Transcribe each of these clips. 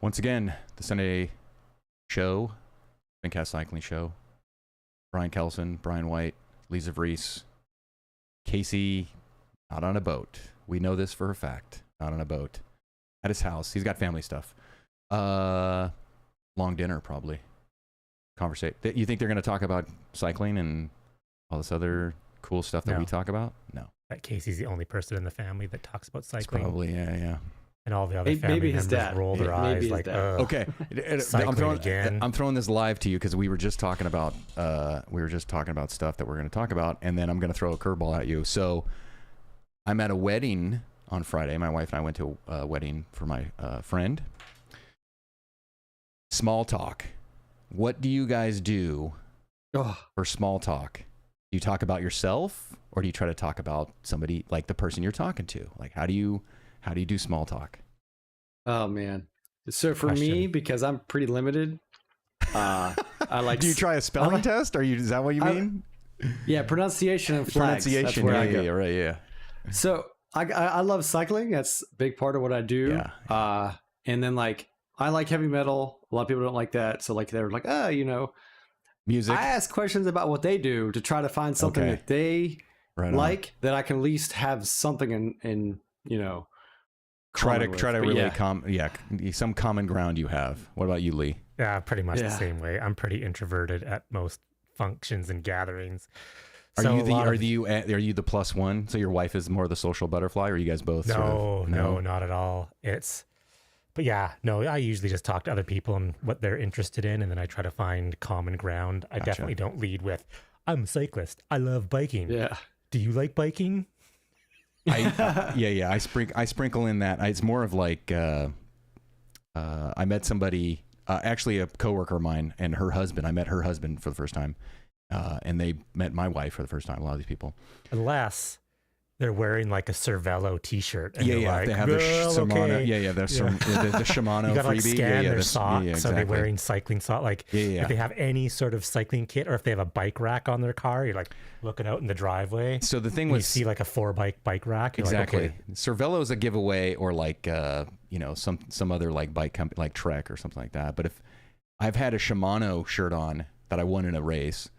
Once again, the Sunday show, Spin-Cast Cycling Show. Brian Kelson, Brian White, Lisa Vries, Casey, not on a boat. We know this for a fact. Not on a boat. At his house. He's got family stuff. Long dinner, probably. Conversation. You think they're going to talk about cycling and all this other cool stuff that we talk about? No. That Casey's the only person in the family that talks about cycling. It's probably, yeah. And all the other family members roll their eyes like, okay. again. I'm throwing this live to you because we were just talking about stuff that we're going to talk about, and then I'm going to throw a curveball at you. So I'm at a wedding on Friday. My wife and I went to a wedding for my friend. Small talk. What do you guys do for small talk? Do you talk about yourself, or do you try to talk about somebody, like the person you're talking to? Like, how do you do small talk? Oh man. So for me, because I'm pretty limited, I like. Do you try a spelling test? Is that what you mean? Yeah, pronunciation and flags. Pronunciation. That's where I go. Yeah, right. Yeah. So I love cycling. That's a big part of what I do. Yeah. And then like I like heavy metal. A lot of people don't like that. So like they're like, music. I ask questions about what they do to try to find something that they like that I can at least have something in try to really some common ground you have. What about you, Lee? Yeah, pretty much the same way. I'm pretty introverted at most functions and gatherings. Are you the plus one? So your wife is more the social butterfly, or are you guys both? No, not at all. But yeah, no, I usually just talk to other people and what they're interested in, and then I try to find common ground. I definitely don't lead with, I'm a cyclist. I love biking. Yeah. Do you like biking? I sprinkle in that. It's more of like I met somebody, actually a coworker of mine and her husband. I met her husband for the first time, and they met my wife for the first time. A lot of these people, unless they're wearing like a Cervelo T-shirt. And they have their Shimano. The Shimano. You gotta like freebie. scan their socks. Exactly. Are they wearing cycling socks? Like if they have any sort of cycling kit, or if they have a bike rack on their car, you're like looking out in the driveway. So the thing was, you see like a 4-bike rack. Exactly. Like, okay. Cervelo is a giveaway, or like some other like bike company, like Trek or something like that. But if I've had a Shimano shirt on that I won in a race,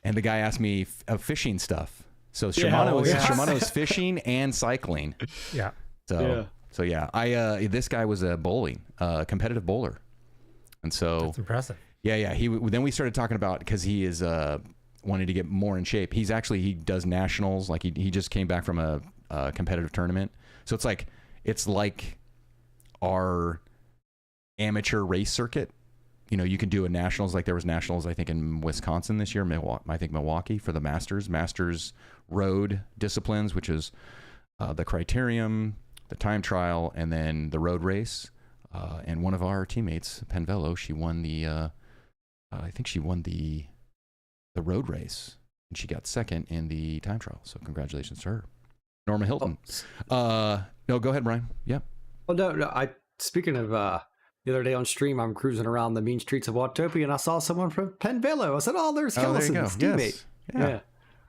and the guy asked me fishing stuff. So Shimano is fishing and cycling. Yeah. So this guy was a competitive bowler, and so that's impressive. Yeah. Then we started talking about, because he is wanting to get more in shape. He does nationals. Like he just came back from a competitive tournament. So it's like our amateur race circuit. You can do a nationals, like there was nationals, I think, in Wisconsin this year, Milwaukee, for the Masters road disciplines, which is the criterium, the time trial, and then the road race. And one of our teammates, Penvelo, she won the road race, and she got second in the time trial. So congratulations to her. Norma Hilton. No, go ahead, Brian. Yeah. Well, no. Speaking of the other day on stream, I'm cruising around the mean streets of Watopia, and I saw someone from Penvelo. I said, "Oh, there's Kellison's teammate." Yes.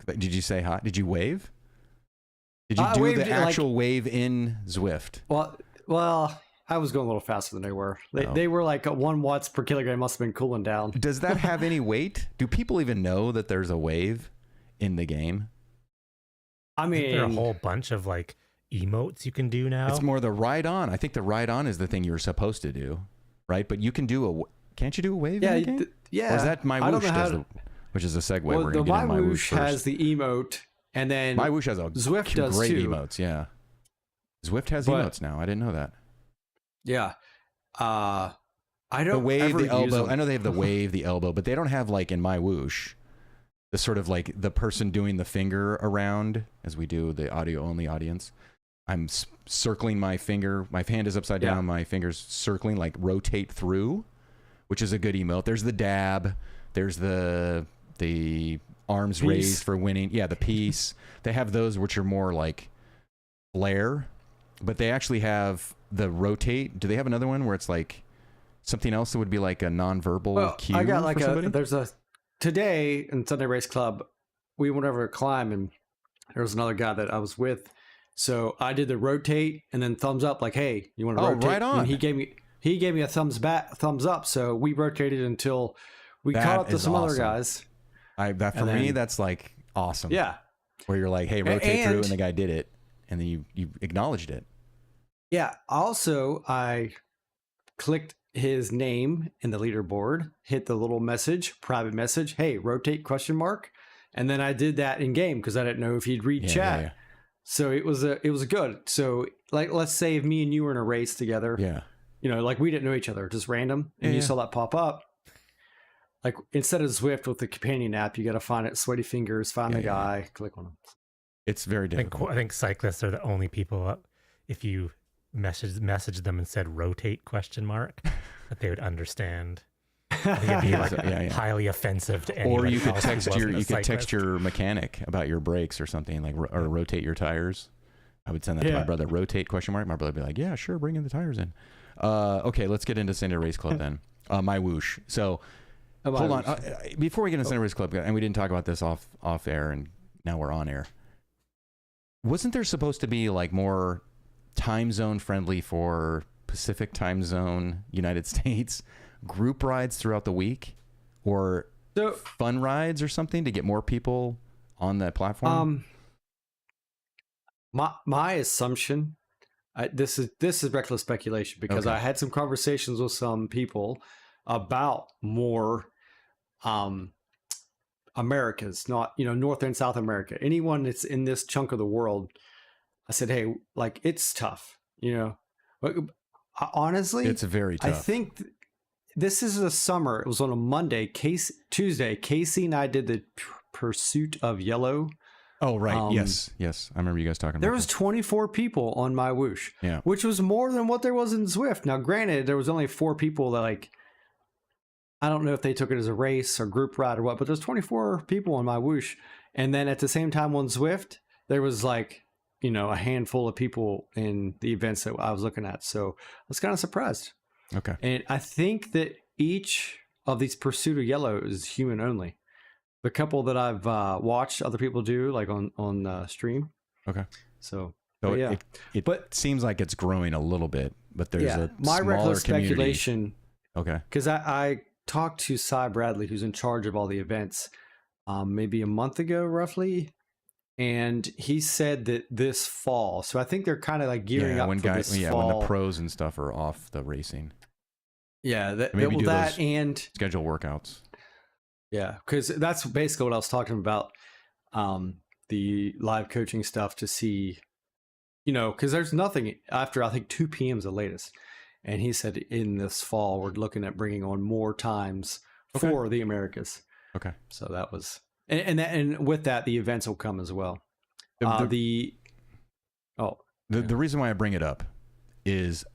Yeah. Did you say hi? Did you wave? Did you do the actual wave in Zwift? Well, I was going a little faster than they were. They were like 1 watts per kilogram. Must have been cooling down. Does that have any weight? Do people even know that there's a wave in the game? I mean, there are a whole bunch of like emotes you can do now. It's more the ride on. I think the ride on is the thing you're supposed to do, right? But you can do can't you do a wave in the game? Yeah. Or is that My Whoosh which is a segue. Well, we're going to get in My Whoosh first. Has the emote, and then My Whoosh has Zwift does great too. emotes. Yeah. Zwift has emotes now. I didn't know that. Yeah. I don't the wave, the elbow. Use them. I know they have the wave, the elbow, but they don't have, like in My Whoosh, the sort of like the person doing the finger around, as we do the audio only audience. I'm circling my finger. My hand is upside down. My finger's circling, like rotate through, which is a good emote. There's the dab. There's the arms peace. Raised for winning. Yeah, the peace. They have those which are more like flare, but they actually have the rotate. Do they have another one where it's like something else that would be like a nonverbal cue? I got like for today in Sunday Race Club, we went over to climb, and there was another guy that I was with. So I did the rotate and then thumbs up, like, hey, you want to rotate? Right on. And he gave me he gave me a thumbs up. So we rotated until we That caught up to is some other awesome. guys. For me, that's like awesome. Yeah. Where you're like, hey, rotate through, and the guy did it, and then you acknowledged it. Yeah. Also, I clicked his name in the leaderboard, hit the little message, private message, hey, rotate ? And then I did that in game because I didn't know if he'd read chat. Yeah. So it was good. So like, let's say if me and you were in a race together, like we didn't know each other, just random, and you saw that pop up. Like instead of Zwift with the companion app, you got to find it, sweaty fingers, find the guy, click on him. It's very difficult. I think cyclists are the only people, if you message them and said rotate ? That they would understand. I think it'd be highly offensive to anyone. Or you could text your mechanic about your brakes or something, like or rotate your tires. I would send that to my brother. Rotate ? My brother would be like, yeah, sure, bring in the tires in. Okay, let's get into Sunday Race Club then. My whoosh. So hold on, before we get into Sunday Race Club, and we didn't talk about this off air, and now we're on air. Wasn't there supposed to be like more time zone friendly for Pacific time zone United States group rides throughout the week, or fun rides or something to get more people on that platform? My assumption, this is reckless speculation because I had some conversations with some people about more Americas, not North and South America. Anyone that's in this chunk of the world, I said, hey, like it's tough, But honestly, it's very tough. I think this is a summer. It was on a Monday. Tuesday, Casey and I did the Pursuit of Yellow. Oh, right. Yes. I remember you guys talking about There was 24 people on my whoosh, which was more than what there was in Zwift. Now, granted, there was only 4 people that I don't know if they took it as a race or group ride or what, but there's 24 people on my whoosh. And then at the same time on Zwift, there was a handful of people in the events that I was looking at. So I was kind of surprised. Okay. And I think that each of these Pursuit of Yellow is human only. The couple that I've watched other people do, like on stream. Okay. So it seems like it's growing a little bit, but there's a my smaller reckless community. speculation. Okay. Because I talked to Cy Bradley, who's in charge of all the events, maybe a month ago, roughly. And he said that this fall, so I think they're kind of like gearing up for this fall. When the pros and stuff are off the racing. Yeah, that and schedule workouts. Yeah, because that's basically what I was talking about, the live coaching stuff to see, because there's nothing after, I think, 2 p.m. is the latest. And he said in this fall, we're looking at bringing on more times for the Americas. Okay. So that was... And with that, the events will come as well. The reason why I bring it up is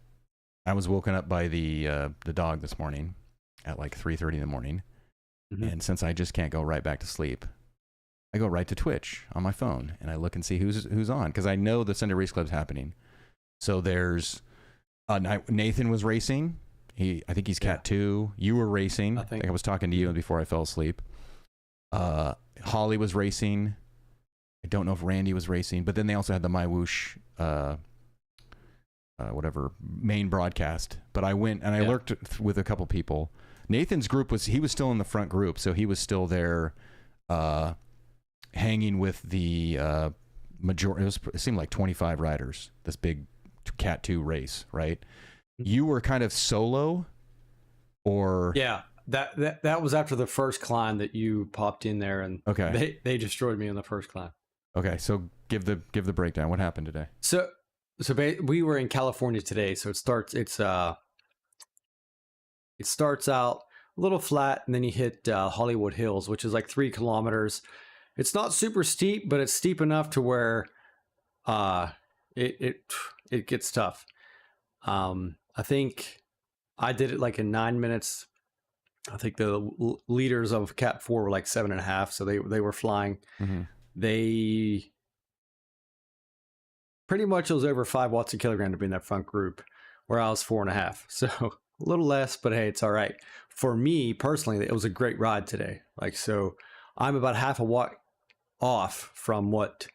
I was woken up by the dog this morning at like 3:30 in the morning, and since I just can't go right back to sleep, I go right to Twitch on my phone and I look and see who's on because I know the Sunday Race Club's happening. So there's Nathan was racing. I think he's Cat 2. You were racing. I think I was talking to you before I fell asleep. Holly was racing. I don't know if Randy was racing, but then they also had the My Whoosh, whatever main broadcast. But I went and I lurked with a couple people. Nathan's group was still in the front group, so he was still there, hanging with the majority. It seemed like 25 riders. This big Cat 2 race, right? You were kind of solo, or That was after the first climb that you popped in there, and they destroyed me on the first climb. Okay, so give the breakdown. What happened today? So we were in California today. So it starts out a little flat, and then you hit Hollywood Hills, which is like 3 kilometers. It's not super steep, but it's steep enough to where it gets tough. I think I did it like in 9 minutes. I think the leaders of Cat 4 were like 7.5, so they were flying. Mm-hmm. They pretty much, it was over 5 watts a kilogram to be in that front group, where I was 4.5. So a little less, but hey, it's all right. For me personally, it was a great ride today. Like, so I'm about half a watt off from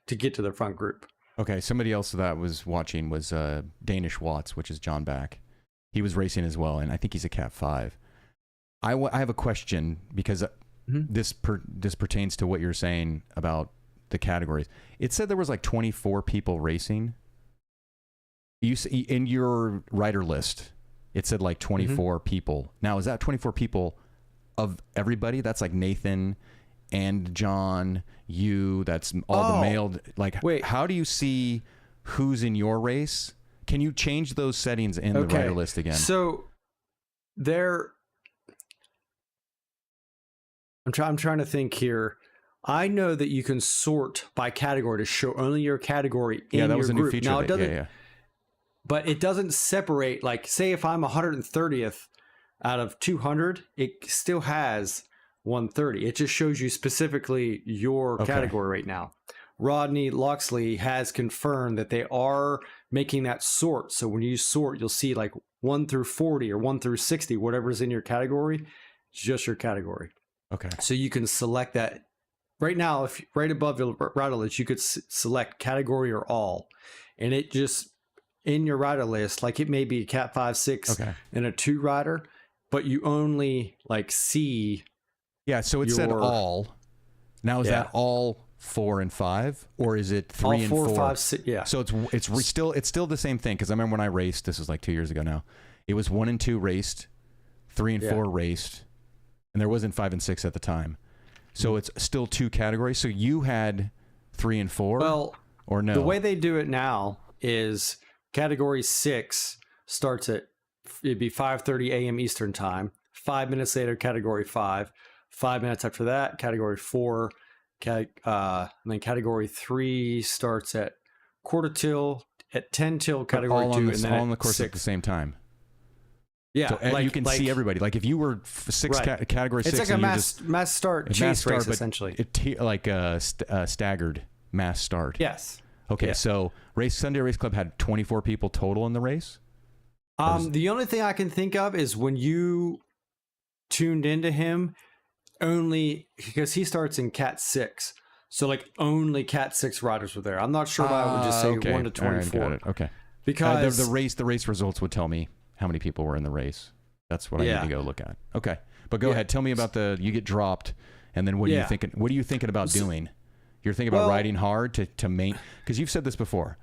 to get to the front group. Okay, somebody else that was watching was Danish Watts, which is John Back. He was racing as well, and I think he's a Cat 5. I have a question because this pertains to what you're saying about the categories. It said there was like 24 people racing. You see, in your rider list, it said like 24 people. Now, is that 24 people of everybody? That's like Nathan and John, you, that's all the male. Like, wait, how do you see who's in your race? Can you change those settings in the rider list again? So I'm trying to think here. I know that you can sort by category to show only your category in your group. Yeah, that was a new feature. Now, it doesn't, but it doesn't separate. Like, say if I'm 130th out of 200, it still has 130. It just shows you specifically your category right now. Rodney Loxley has confirmed that they are making that sort. So when you sort, you'll see like 1 through 40 or 1 through 60, whatever's in your category, it's just your category. Okay. So you can select that. Right now, if right above your rider list, you could select category or all. And it just, in your rider list, like it may be a Cat 5, 6 and a 2 rider, but you only like see. Yeah, so it said all. Now, is that all 4 and 5, or is it 3 and 4? 5, 6, yeah. So it's still the same thing, because I remember when I raced, this was like 2 years ago now, it was 1 and 2 raced, 3 and 4 raced, and there wasn't 5 and 6 at the time. So it's still 2 categories. So you had 3 and 4, or no? The way they do it now is category 6 starts at, it'd be 5:30 a.m. Eastern time. 5 minutes later, category 5. 5 minutes after that, category 4. And then category 3 starts at quarter till, at 10 till category 2, and then all in the course at the same time. Yeah, so you can see everybody. Like if you were category 6, it's like a mass start chase race essentially. Like a staggered mass start. Yes. Okay, yeah. so Sunday Race Club had 24 people total in the race. The only thing I can think of is when you tuned into him, only because he starts in Cat 6, so like only Cat 6 riders were there. I'm not sure why I would just say 1 to 24. Right, okay, because the race results would tell me how many people were in the race. That's what I need to go look at. Okay, but go ahead. Tell me about you get dropped, and then what are you thinking? What are you thinking about doing? You're thinking about riding hard to main, because you've said this before.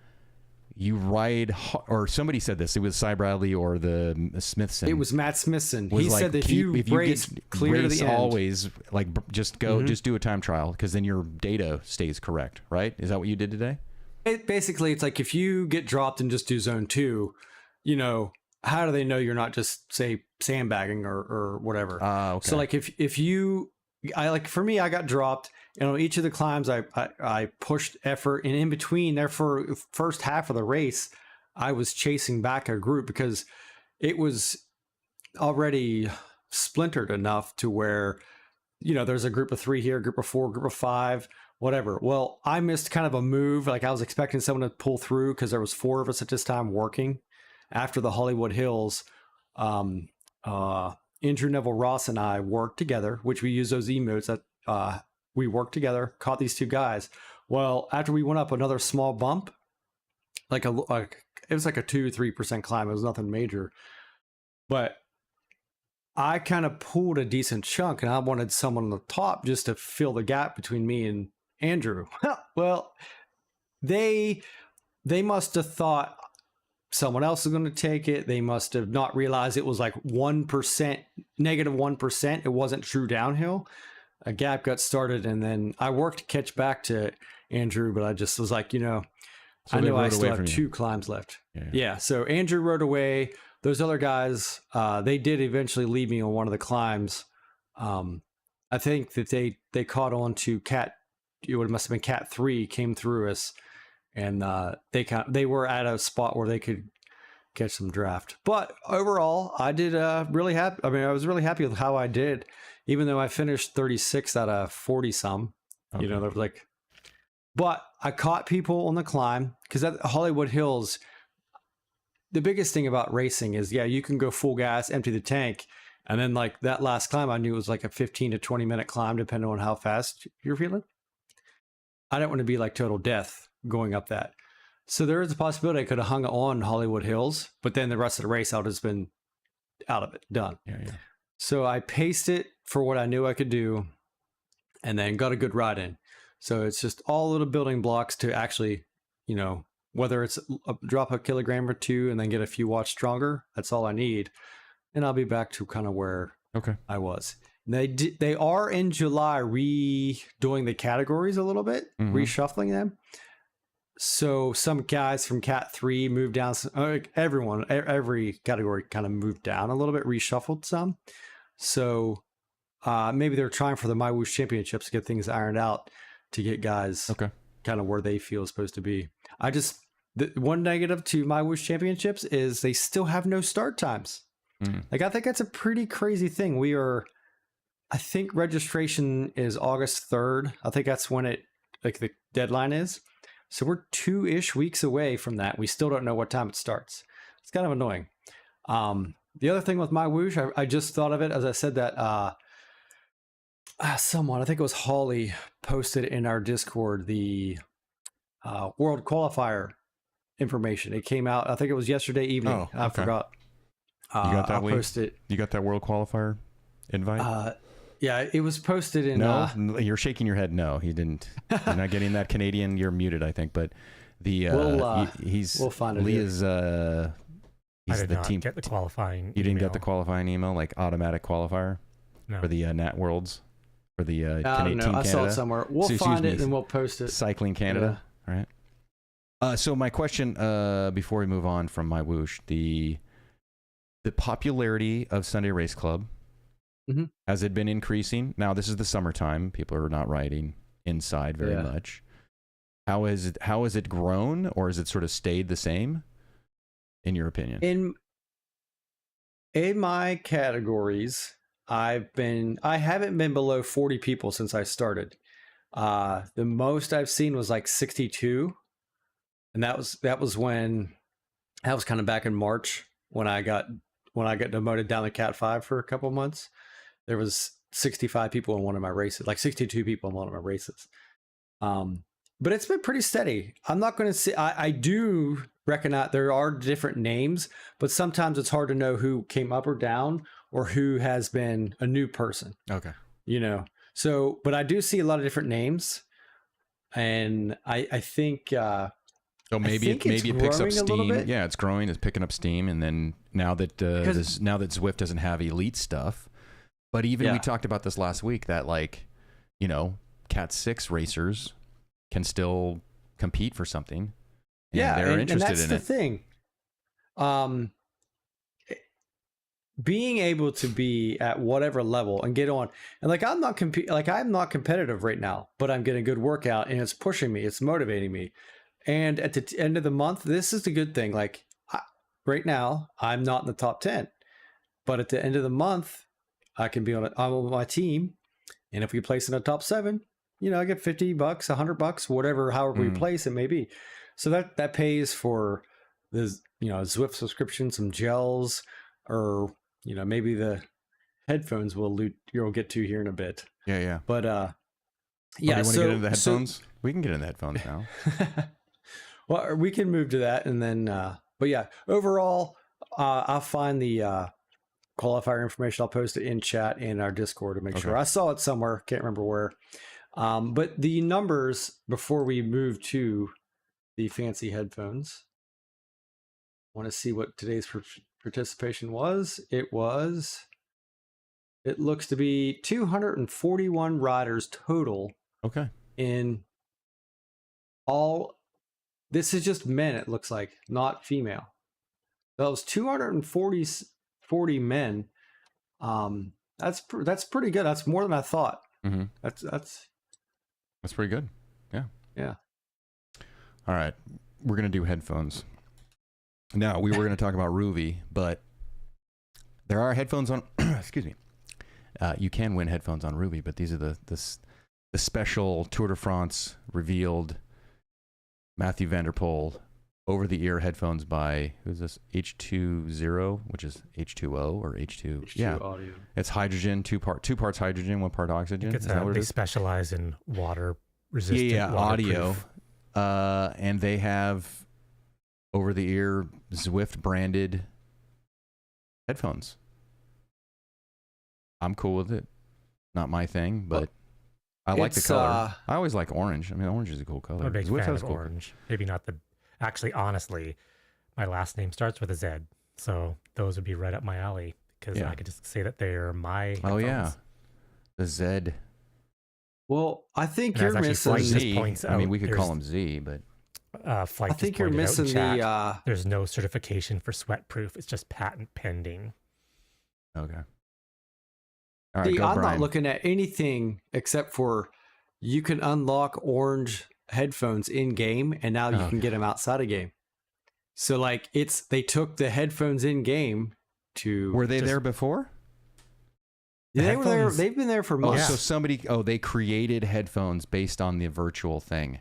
You ride, or somebody said this. It was Cy Bradley or the Smithson. It was Matt Smithson. He said that if you race clear to the end, always like just go, just do a time trial, because then your data stays correct. Right? Is that what you did today? Basically, it's like if you get dropped and just do zone 2, you know, how do they know you're not just say sandbagging or whatever? So like if you, for me, I got dropped, and on each of the climbs I pushed effort, and in between there for first half of the race, I was chasing back a group because it was already splintered enough to where, you know, there's a group of 3 here, group of 4, group of 5, whatever. Well, I missed kind of a move. Like I was expecting someone to pull through because there was 4 of us at this time working. After the Hollywood Hills, Andrew Neville Ross and I worked together, which we use those emotes that we worked together, caught these 2 guys. Well, after we went up another small bump, it was like a 2-3% climb. It was nothing major, but I kind of pulled a decent chunk, and I wanted someone on the top just to fill the gap between me and Andrew. Well, they must have thought someone else is going to take it. They must have not realized it was like 1%, negative 1%. It wasn't true downhill. A gap got started, and then I worked to catch back to Andrew, but I just was like, you know, so I know I still have 2 climbs left. Yeah. So Andrew rode away. Those other guys, they did eventually leave me on one of the climbs. I think that they caught on to it must have been Cat 3 came through us. And they were at a spot where they could catch some draft. But overall, I did really happy. I mean, I was really happy with how I did, even though I finished 36 out of 40 some. Okay. You know, there was like, but I caught people on the climb, because at Hollywood Hills, the biggest thing about racing is, you can go full gas, empty the tank, and then like that last climb, I knew it was like a 15 to 20 minute climb, depending on how fast you're feeling. I didn't want to be like total death going up that. So there is a possibility I could have hung on Hollywood Hills, but then the rest of the race I would have been out of it, done. Yeah. So I paced it for what I knew I could do, and then got a good ride in. So it's just all little building blocks to actually, whether it's drop a kilogram or two and then get a few watts stronger, that's all I need. And I'll be back to kind of where I was. They are in July redoing the categories a little bit, reshuffling them. So some guys from Cat 3 moved down. Every category kind of moved down a little bit, reshuffled some. So maybe they're trying for the My Whoosh Championships to get things ironed out to get guys kind of where they feel is supposed to be. The one negative to My Whoosh Championships is they still have no start times. Like, I think that's a pretty crazy thing. I think registration is August 3rd. I think that's when the deadline is. So we're 2-ish weeks away from that. We still don't know what time it starts. It's kind of annoying. The other thing with My Whoosh, I just thought of it as I said that someone, I think it was Holly, posted in our Discord the World Qualifier information. It came out, I think it was yesterday evening. I forgot. You got that? I'll post it. You got that World Qualifier invite? Yeah, it was posted in. No, you're shaking your head. No, he didn't. You're not getting that Canadian. You're muted, I think. But we'll find it. Lee is he's I did the not team. get the qualifying. You didn't get the qualifying email, like automatic qualifier for the Nat Worlds for the Team Canada. I saw it somewhere. We'll find it and we'll post it. Cycling Canada. Yeah. All right. So my question before we move on from My Whoosh, the popularity of Sunday Race Club, has it been increasing? Now, this is the summertime. People are not riding inside very much. How has it grown, or has it sort of stayed the same, in your opinion? In my categories, I haven't been below 40 people since I started. The most I've seen was like 62, and that was kind of back in March when I got demoted down to Cat 5 for a couple months. There was 65 people in one of my races, like 62 people in one of my races. But it's been pretty steady. I'm not going to say, I do recognize there are different names, but sometimes it's hard to know who came up or down or who has been a new person. Okay. So, but I do see a lot of different names, and I think, so maybe it picks up steam. Yeah, it's growing. It's picking up steam, and then now that Zwift doesn't have elite stuff, but even we talked about this last week that Cat 6 racers can still compete for something. And they're interested and that's in the it. Thing. Being able to be at whatever level and get on, and I'm not competitive right now, but I'm getting a good workout, and it's pushing me, it's motivating me. And at the end of the month, this is the good thing. Right now, I'm not in the top 10, but at the end of the month, I can be I'm on my team, and if we place in the top 7, I get $50, $100, whatever, however we place it may be. So that pays for the Zwift subscription, some gels, or maybe the headphones you'll get to here in a bit. Yeah. But do you want to get into the headphones? We can get into the headphones now. Well, we can move to that, and then. But yeah, overall, I'll find the qualifier information. I'll post it in chat in our Discord to make sure. I saw it somewhere. Can't remember where. But the numbers before we move to the fancy headphones. I want to see what today's participation was. It looks to be 241 riders total. Okay. In all, this is just men, it looks like, not female. That was 240 men. That's pretty good. That's more than I thought. Mm-hmm. That's pretty good. Yeah. Yeah. All right. We're going to do headphones. Now, we were going to talk about Rouvy, but there are headphones on, excuse me. You can win headphones on Rouvy, but these are the special Tour de France revealed Matthew Van Der Poel over-the-ear headphones by, who's this? H20, which is H2O or H2. H2 audio. It's hydrogen, two parts hydrogen, 1 part oxygen. Is that what they it is? specialize in water-resistant audio. waterproof. And they have over-the-ear Zwift branded headphones. I'm cool with it. Not my thing, but I like the it's, color. I always like orange. I mean, orange is a cool color. I'm a big Zwift fan has of cool orange. Maybe not the. Actually, honestly, my last name starts with a Z, so those would be right up my alley because Yeah. I could just say that they're my. Oh yeah, headphones. the Z. Well, I think And you're that's actually missing. Flight just Z. points I mean, out we could call there's- him Z, but Flight I just think you're pointed out in missing chat, the. There's no certification for sweat-proof. It's just patent pending. okay. All right, See, go I'm Brian. not looking at anything except for you can unlock orange headphones in game, and now you Oh. can get them outside of game. So like they took the headphones in game to. Were they just- there before? The They were there. headphones- They've been there for Oh, months. so somebody. Oh, they created headphones based on the virtual thing.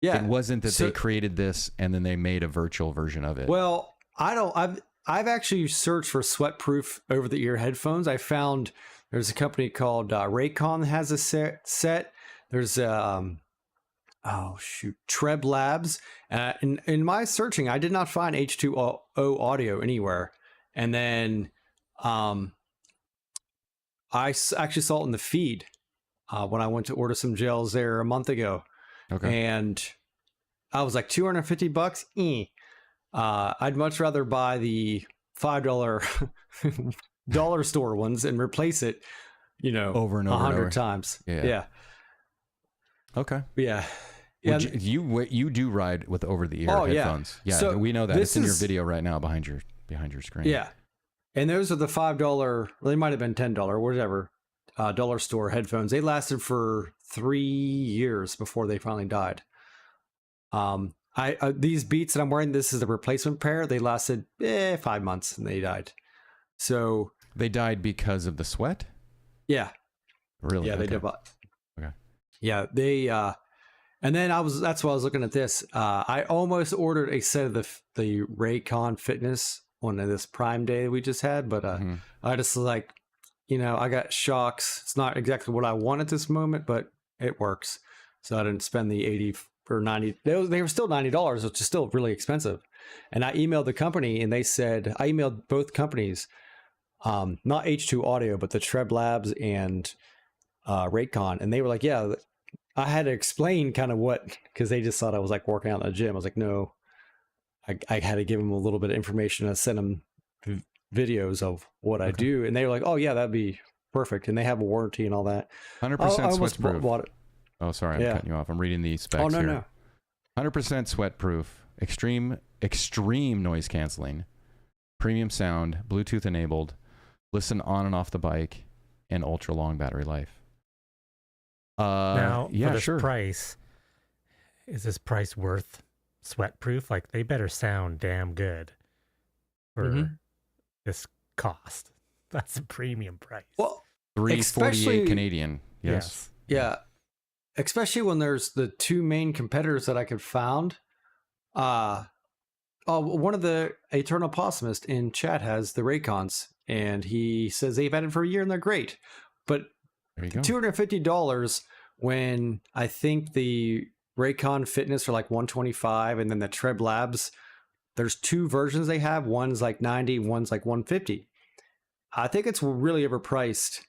Yeah. It wasn't that So- they created this and then they made a virtual version of it. Well, I've actually searched for sweat-proof over-the-ear headphones. I found there's a company called Raycon that has a set. There's Treb Labs. In my searching, I did not find H2O audio anywhere. And then actually saw it in the feed when I went to order some gels there a month ago. Okay. And I was like $250. I'd much rather buy the $5 dollar store ones and replace it, Over and over and 100 over. times. Yeah. Yeah. Okay. Yeah. Yeah. Would you do ride with over the ear Oh, yeah. headphones? Yeah, So we know that. this It's in your is- video right now behind your screen. Yeah. And those are the $5, well, they might have been $10, whatever, dollar store headphones. They lasted for 3 years before they finally died. These Beats that I'm wearing, this is the replacement pair. They lasted 5 months and they died. So They died because of the sweat? yeah, Really? yeah, they Okay. did. Okay. Yeah, they. And then that's why I was looking at this. I almost ordered a set of the Raycon Fitness on this Prime Day we just had, but Mhm. I just like, I got shocks. It's not exactly what I want at this moment, but it works. So I didn't spend the 80 or 90. They were still $90, which is still really expensive. And I emailed the company, and they said I emailed both companies, not H2 Audio, but the Treb Labs and Raycon, and they were like, yeah. I had to explain kind of because they just thought I was like working out in the gym. I was like, no, I had to give them a little bit of information. I sent them videos of what I do, and they were like, "Oh yeah, that'd be perfect." And they have a warranty and all that. 100% I almost sweat-proof. bought it. Oh, sorry, I'm Yeah. cutting you off. I'm reading the specs Oh no, here. no. 100% sweat-proof, extreme noise canceling, premium sound, Bluetooth enabled, listen on and off the bike, and ultra long battery life. Now, yeah, for this sure. price, is this price worth sweat-proof? Like, they better sound damn good for Mhm. this cost. That's a premium price. Well, $348 especially- Canadian. Yes. yeah, especially when there's the two main competitors that I could found. One of the Eternal Pessimist in chat has the Raycons, and he says they've had it for a year and they're great. But There you go. $250 when I think the Raycon Fitness are like $125, and then the Treb Labs, there's two versions they have. One's like $90, one's like $150. I think it's really overpriced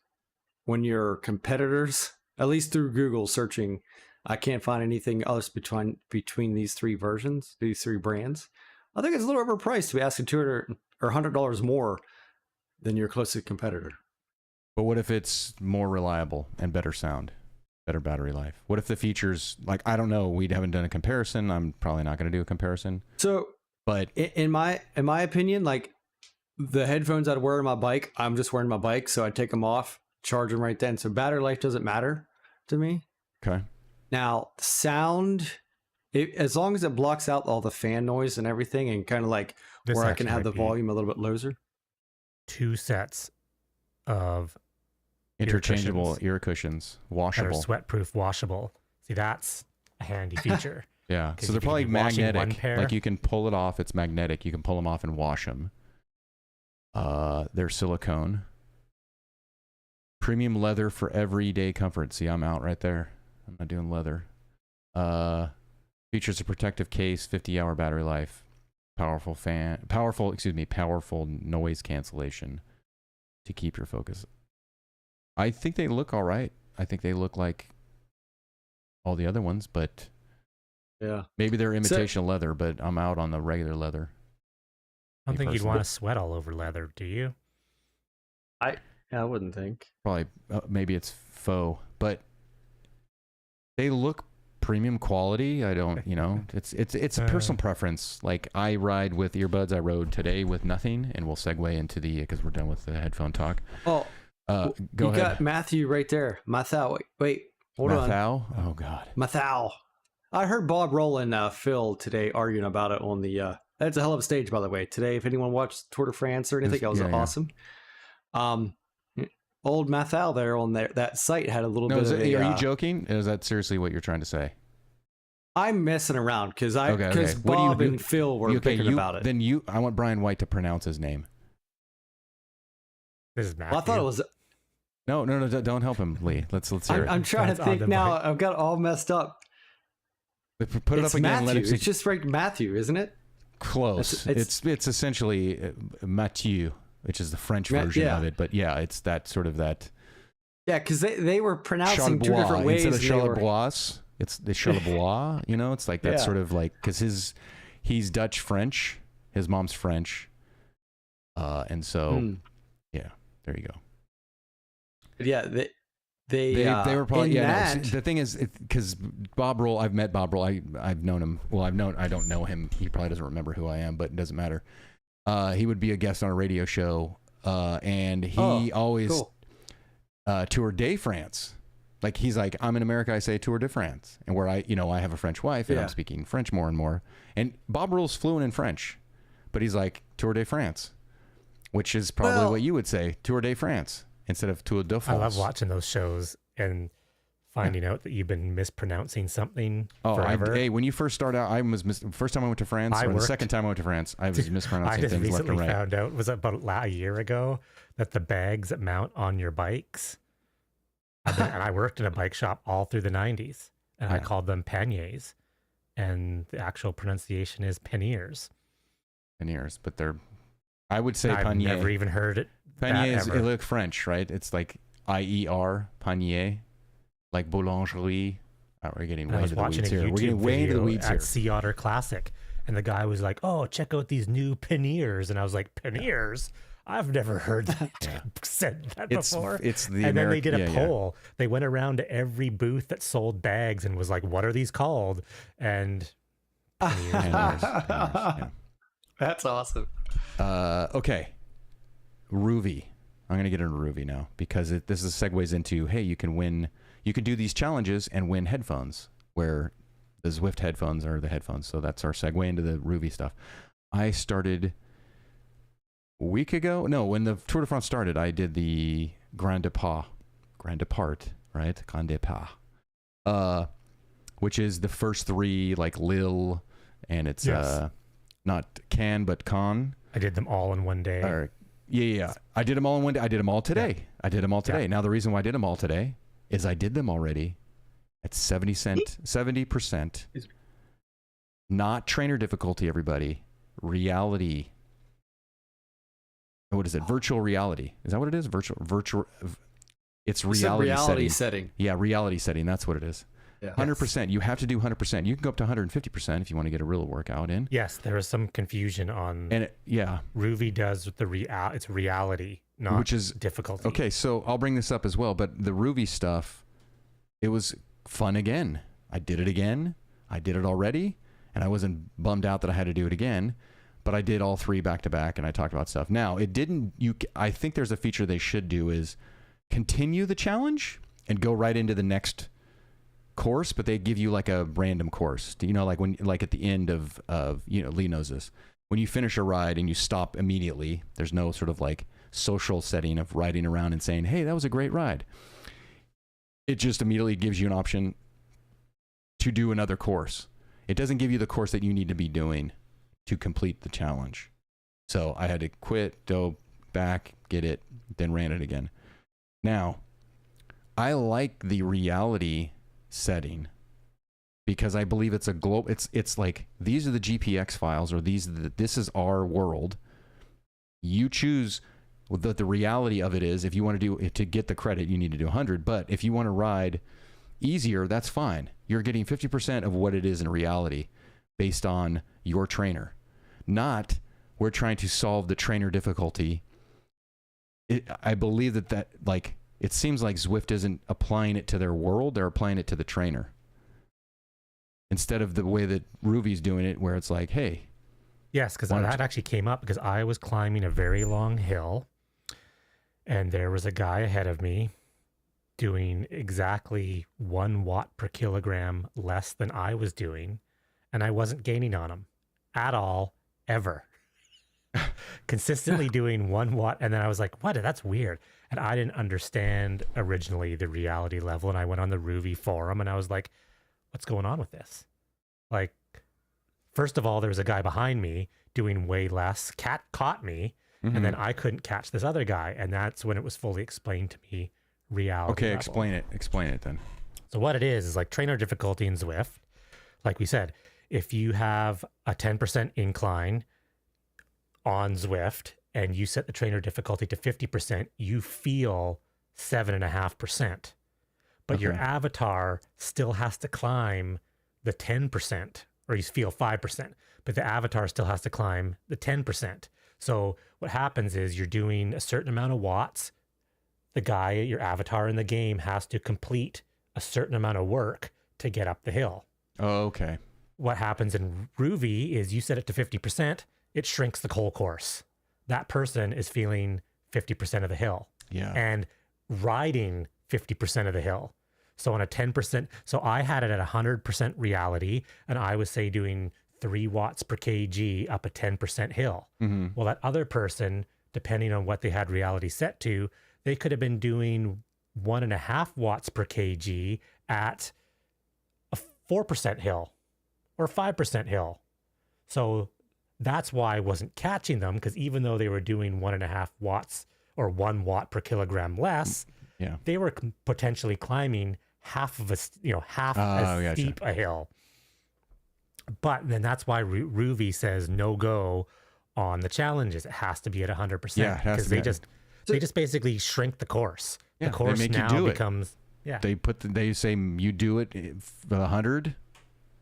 when your competitors, at least through Google searching. I can't find anything else between these three versions, these three brands. I think it's a little overpriced to be asking $200 or $100 more than your closest competitor. But what if it's more reliable and better sound, better battery life? What if the features, like, I don't know, we haven't done a comparison. I'm probably not going to do a comparison. So, But in my opinion, like the headphones I'd wear on my bike, I'm just wearing my bike, so I take them off, charge them right then. So battery life doesn't matter to me. okay. Now, sound, as long as it blocks out all the fan noise and everything, and kind of like This where I actually can have might the be volume a little bit lower. 2 sets of Interchangeable cushions ear cushions, that are washable. sweat-proof, washable. See, that's a handy feature. Yeah. 'Cause So they're if you probably could be washing one magnetic. pair- Like you can pull it off. It's magnetic. You can pull them off and wash them. They're silicone. Premium leather for everyday comfort. See, I'm out right there. I'm not doing leather. Features a protective case, 50-hour battery life, powerful noise cancellation to keep your focus I think they look all right. I think they look like all the other ones, but Yeah. maybe they're imitation leather, but I'm out on the regular leather. I don't think you'd want to sweat all over leather, do you? I wouldn't think. Probably, maybe it's faux, but they look premium quality. I don't, it's a personal preference. Like I ride with earbuds. I rode today with nothing, and we'll segue into because we're done with the headphone talk. Oh, go you ahead. got Matthew right there. Mathau. Wait, hold on. Mathau? Oh God. Mathau. I heard Bob Roll and Phil today arguing about it on the. That's a hell of a stage, by the way. Today, if anyone watched Tour de France or anything, that was awesome. Old Mathau there on that site had a little bit of are you joking? Is that seriously what you're trying to say? I'm messing around because Okay. Bob and Phil were thinking about it. Then I want Brian White to pronounce his name. This is Matthew. Well, I thought it was. No, don't help him, Lee. Let's hear it. I'm trying to think now. I've got it all messed up. Put it up again. Matthew. It's just right, Matthew, isn't it? Close. It's essentially Mathieu, which is the French version of it. But yeah, it's that sort of that. Yeah, because they were pronouncing two different ways. Instead of Charlebois, it's the Charlebois. It's like that sort of like, because he's Dutch French, his mom's French, and so yeah, there you go. Yeah, they were probably the thing is, because Bob Roll, I've met Bob Roll. I've known him. Well, I don't know him. He probably doesn't remember who I am, but it doesn't matter. He would be a guest on a radio show, and he always Tour de France. Like he's like, I'm in America, I say Tour de France, and where I have a French wife and I'm speaking French more and more. And Bob Roll's fluent in French, but he's like Tour de France, which is probably what you would say, Tour de France, instead of Tour de France. I love watching those shows and finding out that you've been mispronouncing something forever. Hey, when you first start out, first time I went to France, or the second time I went to France, I was mispronouncing things left and right. I just recently found out, was about a year ago, that the bags that mount on your bikes, and I worked in a bike shop all through the 90s, and I called them panniers, and the actual pronunciation is panniers. Panniers, but I would say I've panier. Never even heard it. Panier, it look French, right? It's like IER, panier. Like boulangerie. We're getting way into the weeds here. We're getting way into the weeds here. At Sea Otter Classic, and the guy was like, "Oh, check out these new panniers," and I was like, "Panniers? I've never heard that said that before." It's the and then they did a poll. They went around to every booth that sold bags and was like, "What are these called?" And panniers. That's awesome. Okay, Rouvy. I'm gonna get into Rouvy now because this segues into, hey, you can do these challenges and win headphones, where the Zwift headphones are the headphones. So that's our segue into the Rouvy stuff. I started a week ago. No, when the Tour de France started, I did the Grand Depart, right? Grand Depart, which is the first three, like Lille, and it's not Cannes, but Cannes. I did them all in one day. Yeah. I did them all in one day. I did them all today. Yeah. I did them all today. Yeah. Now, the reason why I did them all today is I did them already at 70%. Not trainer difficulty, everybody. Reality. What is it? Virtual reality. Is that what it is? Virtual. It's reality setting. Yeah, reality setting. That's what it is. Yeah. 100%. You have to do 100%. You can go up to 150% if you want to get a real workout in. Yes, there is some confusion on. And Rouvy does it's reality, not which is difficulty. Okay, so I'll bring this up as well. But the Rouvy stuff, it was fun again. I did it again. I did it already, and I wasn't bummed out that I had to do it again. But I did all three back to back, and I talked about stuff. Now it didn't. I think there's a feature they should do is continue the challenge and go right into the next course, but they give you like a random course. Like at the end of Lee knows this. When you finish a ride and you stop immediately, there's no sort of like social setting of riding around and saying, "Hey, that was a great ride." It just immediately gives you an option to do another course. It doesn't give you the course that you need to be doing to complete the challenge. So I had to quit, go back, get it, then ran it again. Now, I like the reality setting because I believe it's a global. It's like, these are the GPX files, or this is our world. You choose Well, the reality of it is, if you want to get the credit, you need to do 100. But if you want to ride easier, that's fine. You're getting 50% of what it is in reality based on your trainer. Not we're trying to solve the trainer difficulty. I believe that like, it seems like Zwift isn't applying it to their world. They're applying it to the trainer. Instead of the way that Rouvy's doing it, where it's like, hey. Yes, because that actually came up because I was climbing a very long hill and there was a guy ahead of me doing exactly 1 watt per kilogram less than I was doing. And I wasn't gaining on him at all, ever. Consistently doing 1 watt. And then I was like, what? That's weird. And I didn't understand originally the reality level. And I went on the Rouvy forum and I was like, what's going on with this? Like, first of all, there was a guy behind me doing way less. Cat caught me. And then I couldn't catch this other guy. And that's when it was fully explained to me reality. Okay, level. Explain it then. So what it is like trainer difficulty in Zwift. Like we said, if you have a 10% incline on Zwift and you set the trainer difficulty to 50%, you feel 7.5%. But your avatar still has to climb the 10%, or you feel 5%, but the avatar still has to climb the 10%. So what happens is you're doing a certain amount of watts. The guy, your avatar in the game, has to complete a certain amount of work to get up the hill. Oh, okay. What happens in Rouvy is you set it to 50%, it shrinks the whole course. That person is feeling 50% of the hill. Yeah. And riding 50% of the hill. So on a 10%, so I had it at 100% reality, and I was, say, doing 3 watts per kg up a 10% hill. Well, that other person, depending on what they had reality set to, they could have been doing 1.5 watts per kg at a 4% hill or 5% hill. So that's why I wasn't catching them, because even though they were doing 1.5 watts or 1 watt per kilogram less, they were potentially climbing half as steep a hill. But then that's why Rouvy says no go on the challenges. It has to be at 100%. Yeah, because they just basically shrink the course. Yeah, the course they make now you do becomes they say you do it 100.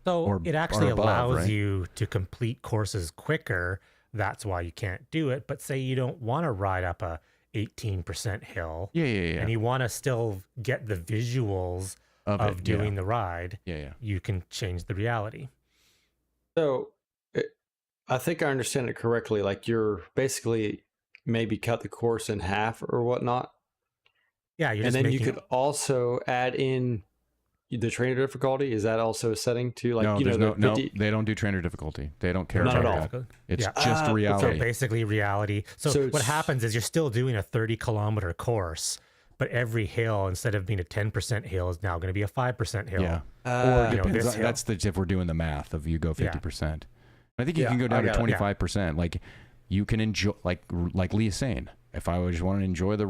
So it actually above, allows right? you to complete courses quicker. That's why you can't do it. But say you don't want to ride up a 18% hill. And you want to still get the visuals of doing the ride. You can change the reality. So I think I understand it correctly. Like, you're basically maybe cut the course in half or whatnot. Yeah. And then you could also add in the trainer difficulty. Is that also a setting to, like, no, they don't do trainer difficulty. They don't care Not about at all. that. It's just reality. So basically reality. So what happens is you're still doing a 30-kilometer course, but every hill, instead of being a 10% hill, is now going to be a 5% hill. Yeah. Or depends. That's if we're doing the math of you go 50%. I think you can go down to 25%. Like, you can enjoy, like Lee's saying, if I just want to enjoy the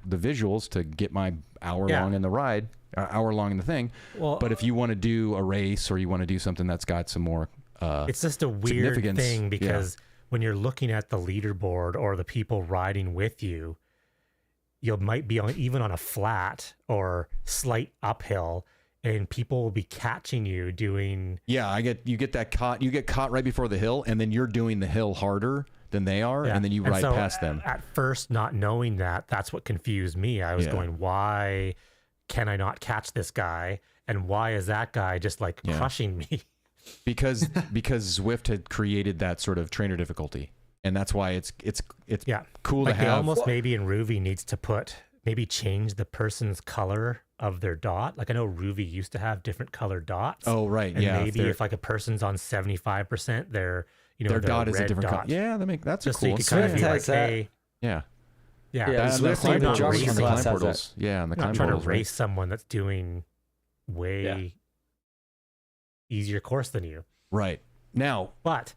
visuals to get my hour long in the ride, hour long in the thing. Well, but if you want to do a race or you want to do something that's got some more it's just a weird thing, because when you're looking at the leaderboard or the people riding with you, you might be even on a flat or slight uphill, and people will be catching you doing. Yeah, you get caught right before the hill, and then you're doing the hill harder than they are, and then you ride past them. At first, not knowing that's what confused me. I was going, why can I not catch this guy? And why is that guy just like crushing me? Because Zwift had created that sort of trainer difficulty. And that's why it's cool to have. Almost maybe in Rouvy needs to change the person's color of their dot. Like, I know Rouvy used to have different colored dots. Oh, right. And maybe if like a person's on 75%, their dot is a different color. Yeah, that's just cool. So you can kind of be like, hey. Yeah. Zwift on the jockey class has that. Yeah, on the I'm trying to race someone that's doing way easier course than you. Right. Now, but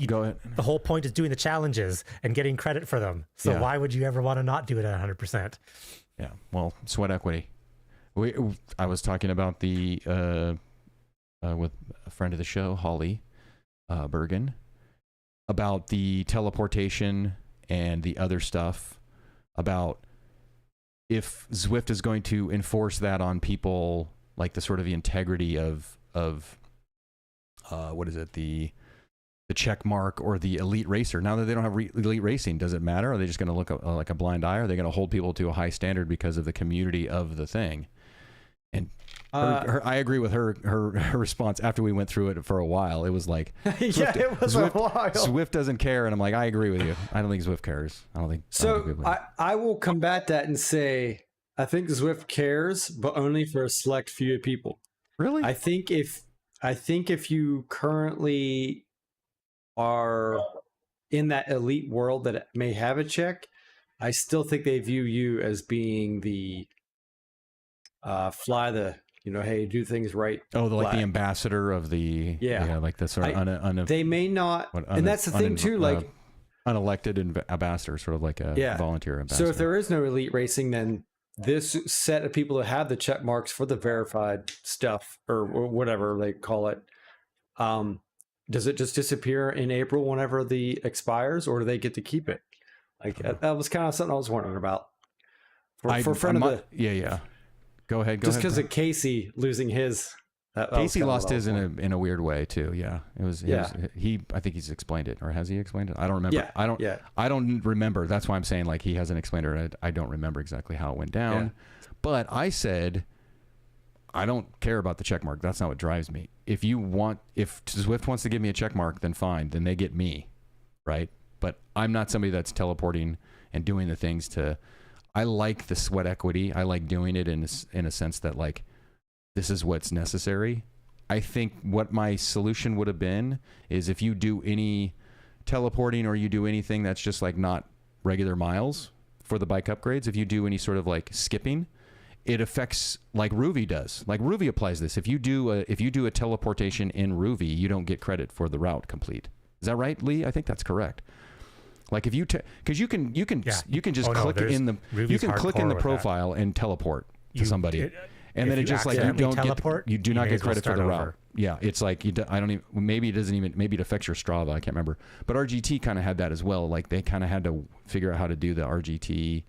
go ahead. The whole point is doing the challenges and getting credit for them. So why would you ever want to not do it at 100%? Yeah. Well, sweat equity. I was talking about with a friend of the show, Holly Bergen, about the teleportation and the other stuff about if Zwift is going to enforce that on people, like the sort of the integrity of what is it, the check mark or the elite racer. Now that they don't have elite racing, does it matter? Are they just going to look like a blind eye? Are they going to hold people to a high standard because of the community of the thing? And I agree with her response after we went through it for a while. It was like, yeah, it was Zwift, a while. Zwift doesn't care, and I'm like, I agree with you. I don't think Zwift cares. I don't think. So I will combat that and say I think Zwift cares, but only for a select few people. Really? I think if you currently are in that elite world that may have a check, I still think they view you as being the fly the, hey, do things right. Oh, like the ambassador of the like the sort of they may not, and that's the thing too, like unelected ambassador, sort of like a volunteer ambassador. So if there is no elite racing, then this set of people that have the check marks for the verified stuff or whatever they call it, does it just disappear in April whenever the expires, or do they get to keep it? Like that was kind of something I was wondering about. For friend of the yeah. Go ahead. Just because of Casey losing his. Casey lost his in a weird way too. Yeah, it was. I think he's explained it, or has he explained it? I don't remember. Yeah, I don't remember. That's why I'm saying like he hasn't explained it. I don't remember exactly how it went down. Yeah. But I said, I don't care about the check mark. That's not what drives me. If Zwift wants to give me a check mark, then fine. Then they get me, right? But I'm not somebody that's teleporting and doing the things to. I like the sweat equity. I like doing it in a sense that like this is what's necessary. I think what my solution would have been is if you do any teleporting or you do anything that's just like not regular miles for the bike upgrades, if you do any sort of like skipping, it affects like Rouvy does. Like Rouvy applies this. If you do a teleportation in Rouvy, you don't get credit for the route complete. Is that right, Lee? I think that's correct. Like if you because you can just click in the profile and teleport to somebody, and then it just like you do not get credit for the route. Yeah, it's like I don't even, maybe it affects your Strava. I can't remember, but RGT kind of had that as well. Like they kind of had to figure out how to do the RGT.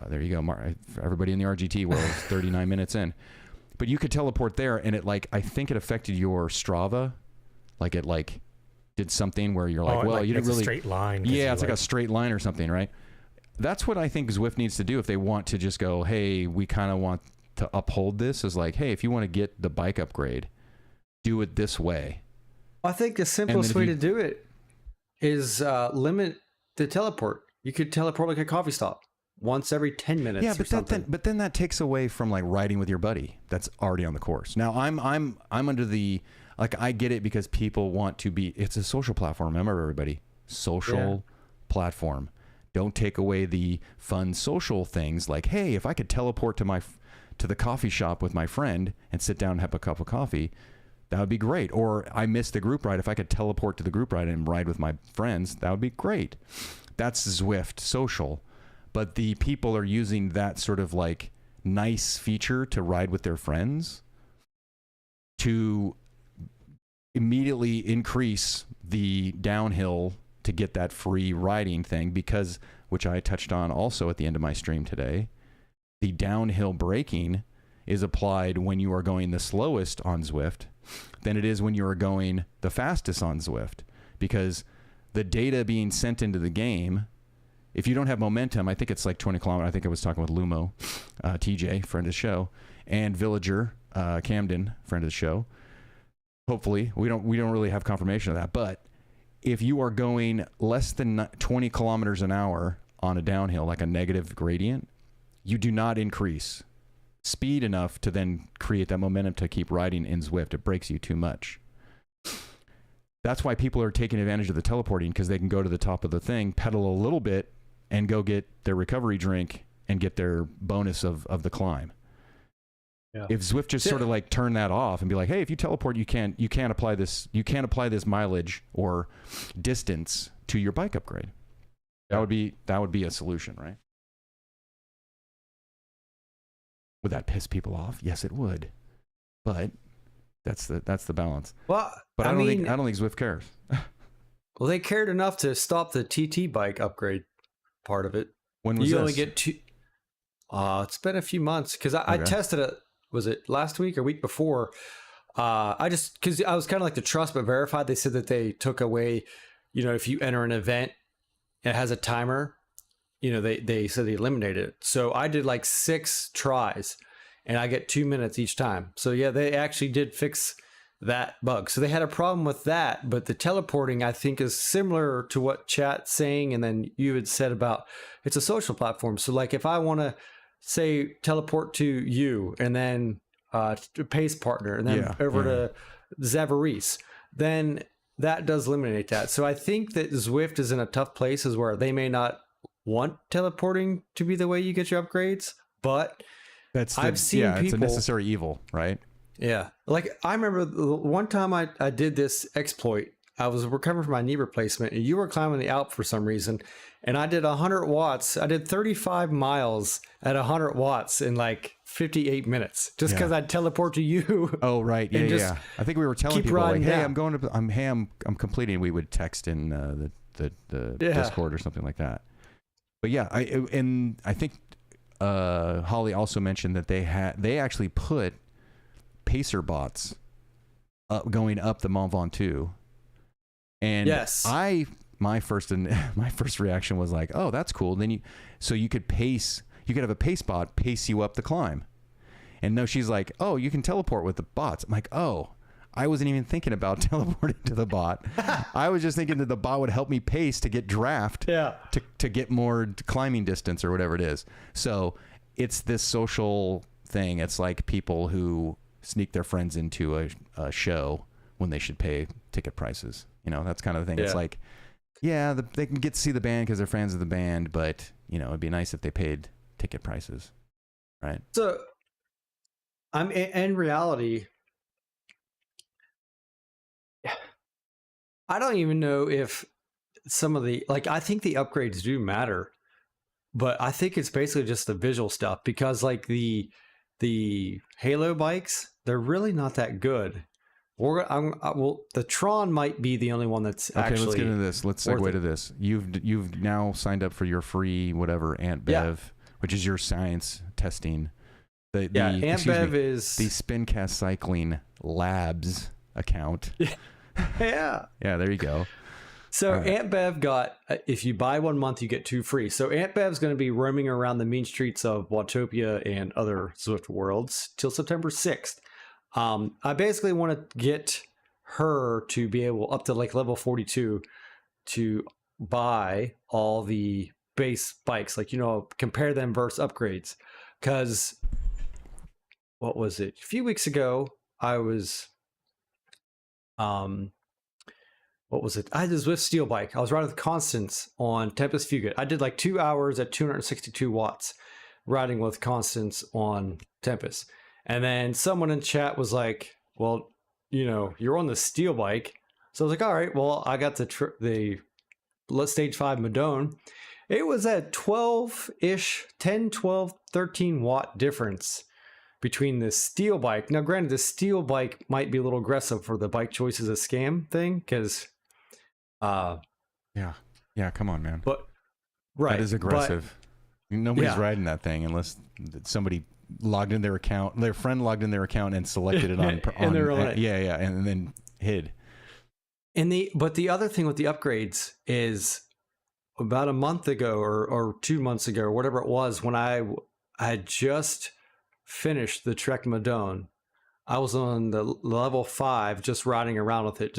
There you go, for everybody in the RGT world, 39 minutes in, but you could teleport there, and it like I think it affected your Strava, like it like. Did something where you're like, you didn't really. It's a straight line. Yeah, it's like a straight line or something, right? That's what I think Zwift needs to do if they want to just go, hey, we kind of want to uphold this. Is like, hey, if you want to get the bike upgrade, do it this way. I think the simplest way to do it is limit the teleport. You could teleport like a coffee stop once every 10 minutes. Yeah, but then that takes away from like riding with your buddy that's already on the course. Now I'm under the. Like, I get it because people want to be, it's a social platform. Remember, everybody, social platform. Don't take away the fun social things like, hey, if I could teleport to the coffee shop with my friend and sit down and have a cup of coffee, that would be great. Or I missed the group ride. If I could teleport to the group ride and ride with my friends, that would be great. That's Zwift social. But the people are using that sort of like nice feature to ride with their friends to immediately increase the downhill to get that free riding thing, because, which I touched on also at the end of my stream today, the downhill braking is applied when you are going the slowest on Zwift than it is when you are going the fastest on Zwift, because the data being sent into the game, if you don't have momentum, I think it's like 20 kilometers. I think I was talking with Lumo, TJ, friend of the show, and Villager, Camden, friend of the show. Hopefully, we don't really have confirmation of that. But if you are going less than 20 kilometers an hour on a downhill, like a negative gradient, you do not increase speed enough to then create that momentum to keep riding in Zwift. It breaks you too much. That's why people are taking advantage of the teleporting, because they can go to the top of the thing, pedal a little bit, and go get their recovery drink and get their bonus of the climb. Yeah. If Zwift just sort of like turn that off and be like, hey, if you teleport, you can't apply this mileage or distance to your bike upgrade. That would be a solution, right? Would that piss people off? Yes, it would. But that's the balance. Well, but I don't think Zwift cares. Well, they cared enough to stop the TT bike upgrade part of it. When was you this? only get two. It's been a few months because I tested it. Was it last week or week before? Because I was kind of like the trust but verified. They said that they took away, if you enter an event, it has a timer. They said they eliminated it. So I did like 6 tries, and I get 2 minutes each time. So yeah, they actually did fix that bug. So they had a problem with that, but the teleporting I think is similar to what chat's saying, and then you had said about it's a social platform. So like if I want to say teleport to you and then pace partner and then over to Zavaris, then that does eliminate that. So I think that Zwift is in a tough place is where they may not want teleporting to be the way you get your upgrades, but I've seen people, it's a necessary evil, right? Yeah. Like I remember the one time I did this exploit, I was recovering from my knee replacement and you were climbing the Alp for some reason. And I did 100 watts. I did 35 miles at 100 watts in like 58 minutes just because I'd teleport to you. Oh, right. Yeah. I think we were telling people like, hey, I'm completing. We would text in the Discord or something like that. But yeah, I think Holly also mentioned that they actually put pacer bots going up the Mont Ventoux, and my first reaction was like, oh, that's cool. Then you could have a pace bot pace you up the climb. And no, she's like, oh, you can teleport with the bots. I'm like, oh, I wasn't even thinking about teleporting to the bot. I was just thinking that the bot would help me pace to get draft to get more climbing distance or whatever it is. So it's this social thing. It's like people who sneak their friends into a show when they should pay ticket prices. That's kind of the thing. It's like, they can get to see the band because they're fans of the band, but it'd be nice if they paid ticket prices, right? So I'm in reality, I don't even know if some of the, I think the upgrades do matter, but I think it's basically just the visual stuff because like the Halo bikes, they're really not that good. The Tron might be the only one that's actually. Okay, let's get into this. Let's segue to this. You've now signed up for your free whatever Ant Bev, which is your science testing. Ant Bev is the Spincast Cycling Labs account. Yeah. Yeah, there you go. So Ant Bev got, if you buy 1 month, you get 2 free. So Ant Bev's going to be roaming around the mean streets of Watopia and other Zwift worlds till September 6th. I basically want to get her to be able up to like level 42 to buy all the base bikes, compare them versus upgrades. Because what was it? A few weeks ago, I was, what was it? I had this Zwift steel bike. I was riding with Constance on Tempest Fugit. I did like 2 hours at 262 watts riding with Constance on Tempest. And then someone in chat was like, well, you're on the steel bike. So I was like, all right, well, I got the stage 5 Madone. It was a 12-ish, 10, 12, 13 watt difference between the steel bike. Now, granted, the steel bike might be a little aggressive for the bike choices a scam thing because... Yeah, come on, man. But right, that is aggressive. Nobody's riding that thing unless somebody logged in their account, their friend logged in their account and selected it on and they're on it. And then hid. But the other thing with the upgrades is about a month ago or 2 months ago or whatever it was, when I had just finished the Trek Madone, I was on the level 5 just riding around with it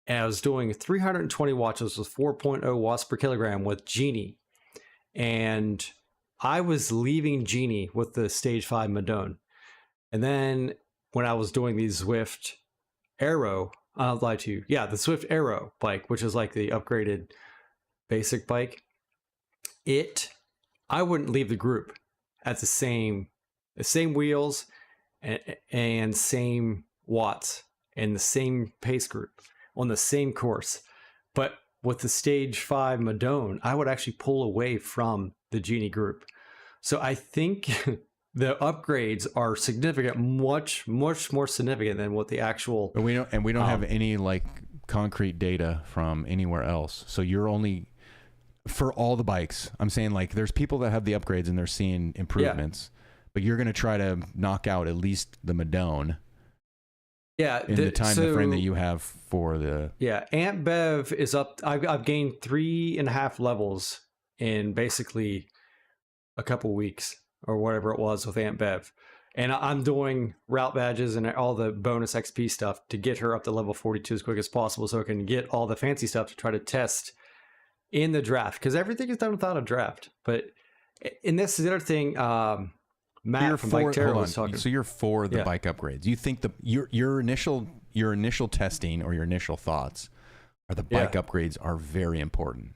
and I was doing 320 watts with 4.0 watts per kilogram with Genie. And I was leaving Genie with the stage 5 Madone. And then when I was doing the Zwift Aero, I'll lie to you. Yeah, the Zwift Aero bike, which is like the upgraded basic bike. I wouldn't leave the group at the same wheels and same watts and the same pace group on the same course. But with the stage 5 Madone, I would actually pull away from the Genie group. So I think the upgrades are significant, much more significant than what the actual. But we don't have any like concrete data from anywhere else. So you're only for all the bikes. I'm saying like there's people that have the upgrades and they're seeing improvements, but you're going to try to knock out at least the Madone. Yeah, in the time the frame that you have for the Aunt Bev is up. I've gained 3.5 levels in basically a couple weeks or whatever it was with Aunt Bev, and I'm doing route badges and all the bonus XP stuff to get her up to level 42 as quick as possible, so I can get all the fancy stuff to try to test in the draft, because everything is done without a draft. But and this is the other thing. Matt from Bike Terror was talking. So you're for the bike upgrades. You think your initial testing or your initial thoughts are the bike upgrades are very important.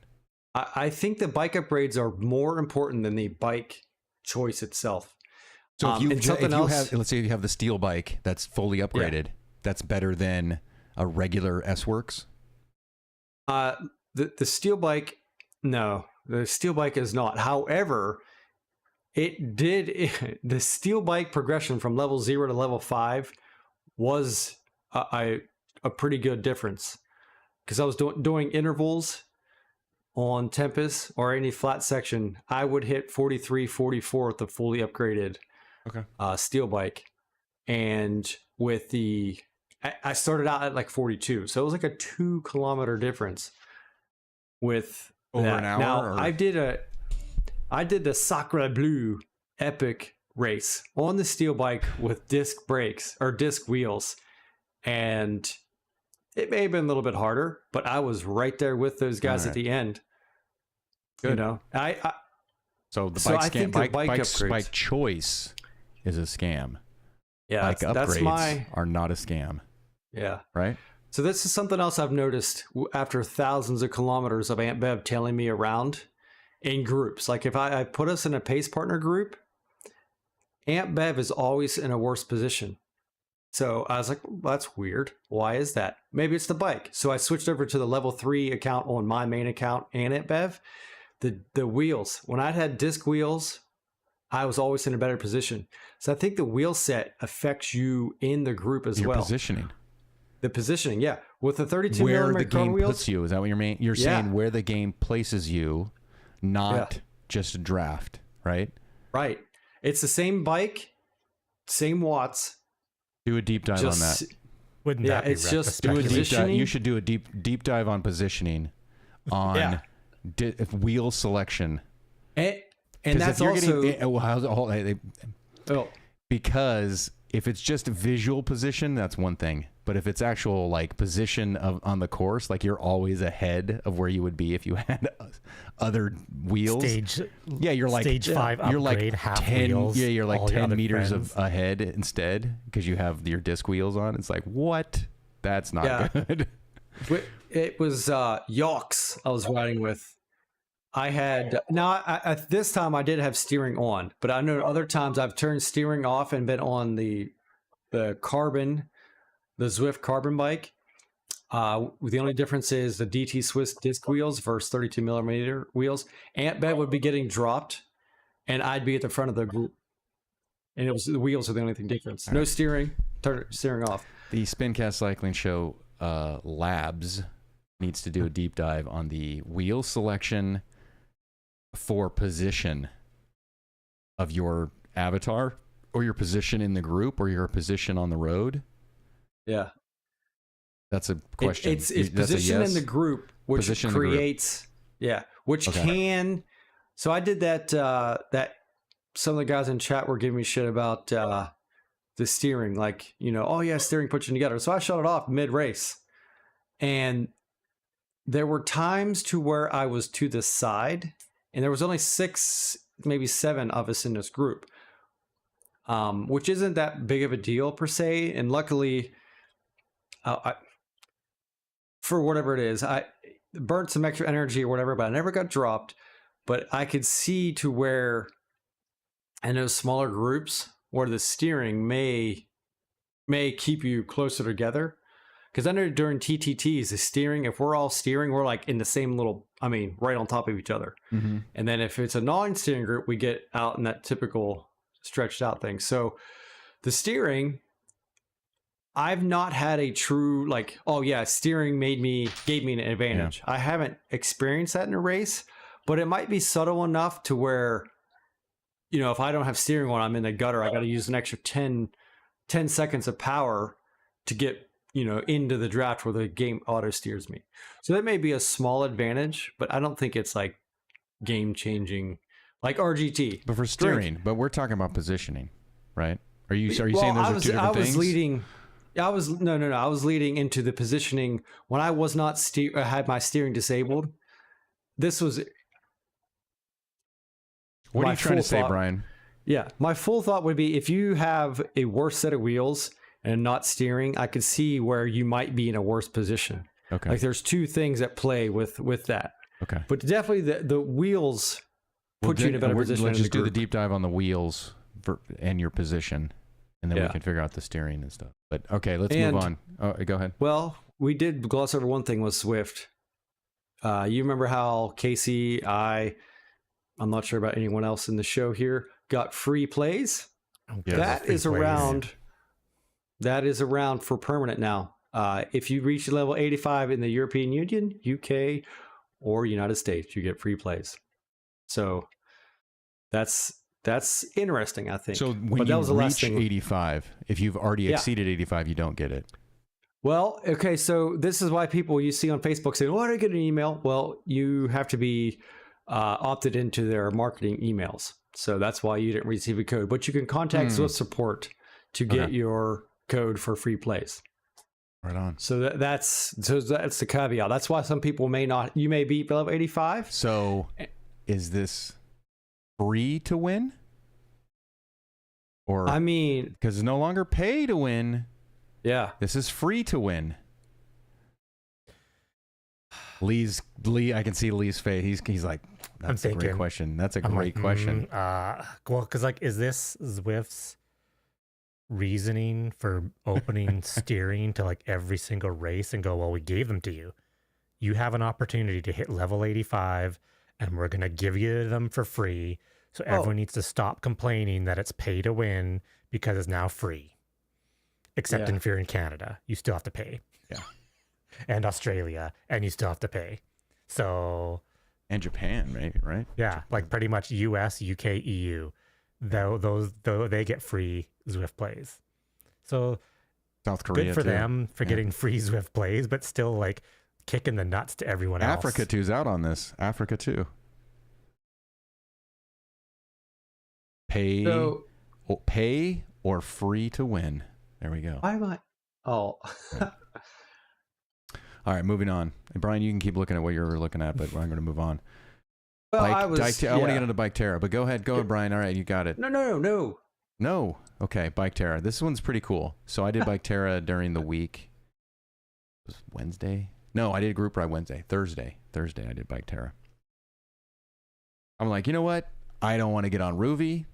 I think the bike upgrades are more important than the bike choice itself. So if you have, let's say you have the steel bike that's fully upgraded, that's better than a regular S-Works? The steel bike, no. The steel bike is not. However, the steel bike progression from level 0 to level 5 was a pretty good difference, because I was doing intervals on Tempest or any flat section. I would hit 43, 44 with the fully upgraded steel bike, and with I started out at like 42, so it was like a 2 kilometer difference with over an hour. Now I did the Sacre Bleu epic race on the steel bike with disc brakes or disc wheels, and it may have been a little bit harder, but I was right there with those guys at the end. Good. You know, so the bike choice is a scam. Yeah, bike upgrades are not a scam. Yeah, right. So this is something else I've noticed after thousands of kilometers of Aunt Bev tailing me around in groups. Like if I put us in a pace partner group, Aunt Bev is always in a worse position. So I was like, well, that's weird. Why is that? Maybe it's the bike. So I switched over to the level 3 account on my main account and Aunt Bev. The wheels, when I had disc wheels, I was always in a better position. So I think the wheel set affects you in the group as well. Positioning. The positioning, yeah. With the 32 where millimeter the game wheels, puts you. Is that what you're saying? Where the game places you, not just a draft, right? Right. It's the same bike, same watts. Do a deep dive on that. Wouldn't that be it's just do a deep dive. You should do a deep dive on positioning, on wheel selection. And that's also because if it's just visual position, that's one thing. But if it's actual like position on the course, like you're always ahead of where you would be if you had other wheels. You're like stage 5 you're upgrade, like half 10. wheels, Yeah, you're like 10 meters ahead ahead instead because you have your disc wheels on. It's like what? That's not good. It was Yawks I was riding with. I had at this time I did have steering on, but I know other times I've turned steering off and been on the Zwift carbon bike. The only difference is the DT Swiss disc wheels versus 32 millimeter wheels. Aunt Bev would be getting dropped, and I'd be at the front of the group, and it was the wheels are the only thing different. No steering, turn steering off. The Spincast Cycling Show Labs needs to do a deep dive on the wheel selection for position of your avatar, or your position in the group, or your position on the road. Yeah, that's a question. It's position in the group, which creates can. So I did that. That some of the guys in chat were giving me shit about the steering, like steering puts you together. So I shut it off mid race, and there were times to where I was to the side, and there was only 6, maybe 7 of us in this group, which isn't that big of a deal per se. And luckily, for whatever it is, I burnt some extra energy or whatever, but I never got dropped. But I could see to where in those smaller groups where the steering may keep you closer together. Because I know during TTTs, the steering, if we're all steering, we're like in the same right on top of each other. Mm-hmm. And then if it's a non-steering group, we get out in that typical stretched out thing. So the steering, I've not had a true steering gave me an advantage. Yeah. I haven't experienced that in a race, but it might be subtle enough to where, you know, if I don't have steering wheel, I'm in the gutter, I got to use an extra 10 seconds of power to get, you know, into the draft where the game auto steers me. So that may be a small advantage, but I don't think it's like game changing like RGT. But for steering, but we're talking about positioning, right? Are you saying those are two different things? I was leading into the positioning when I was not had my steering disabled. This was. What are you trying to say, Brian? Yeah, my full thought would be if you have a worse set of wheels and not steering, I could see where you might be in a worse position. Okay. Like there's two things at play with that. Okay. But definitely the wheels put you in a better position. Let's just do the deep dive on the wheels and your position, and then we can figure out the steering and stuff. But okay, let's move on. Oh, go ahead. Well, we did gloss over one thing with Zwift. You remember how Casey, I'm not sure about anyone else in the show here, got free plays? Yes. That is around. That is around for permanent now. If you reach level 85 in the European Union, UK, or United States, you get free plays. So that's interesting, I think. So when you reach 85, if you've already exceeded 85, you don't get it. Well, okay, so this is why people you see on Facebook saying, "Oh, I get an email." Well, you have to be opted into their marketing emails, so that's why you didn't receive a code. But you can contact Zwift support to get your code for free plays. Right on. So that's the caveat. That's why some people may not. You may be level 85. So, is this free to win? Or I mean, because it's no longer pay to win. Yeah, this is free to win. Lee, I can see Lee's face. He's like, that's a great question. That's a great question. Well, because like, is this Zwift's reasoning for opening steering to like every single race and go, well, we gave them to you. You have an opportunity to hit level 85 and we're going to give you them for free. So everyone needs to stop complaining that it's pay to win because it's now free. Except if you're in Canada, you still have to pay. Yeah. And Australia, and you still have to pay. So. And Japan, right? Yeah, like pretty much US, UK, EU. Those they get free Zwift Plays. So South Korea good for too. them for getting free Zwift Plays, but still like kicking the nuts to everyone else. Africa too's out on this. Africa too. Pay or free to win. There we go. Why am I? Oh. All right, moving on. And Brian, you can keep looking at what you're looking at, but I'm going to move on. Well, I want to get into Bike Terra, but go ahead, Brian. All right, you got it. No. Okay, Bike Terra. This one's pretty cool. So I did Bike Terra during the week. It was Wednesday? No, I did group ride Wednesday. Thursday I did Bike Terra. I'm like, you know what? I don't want to get on Rouvy.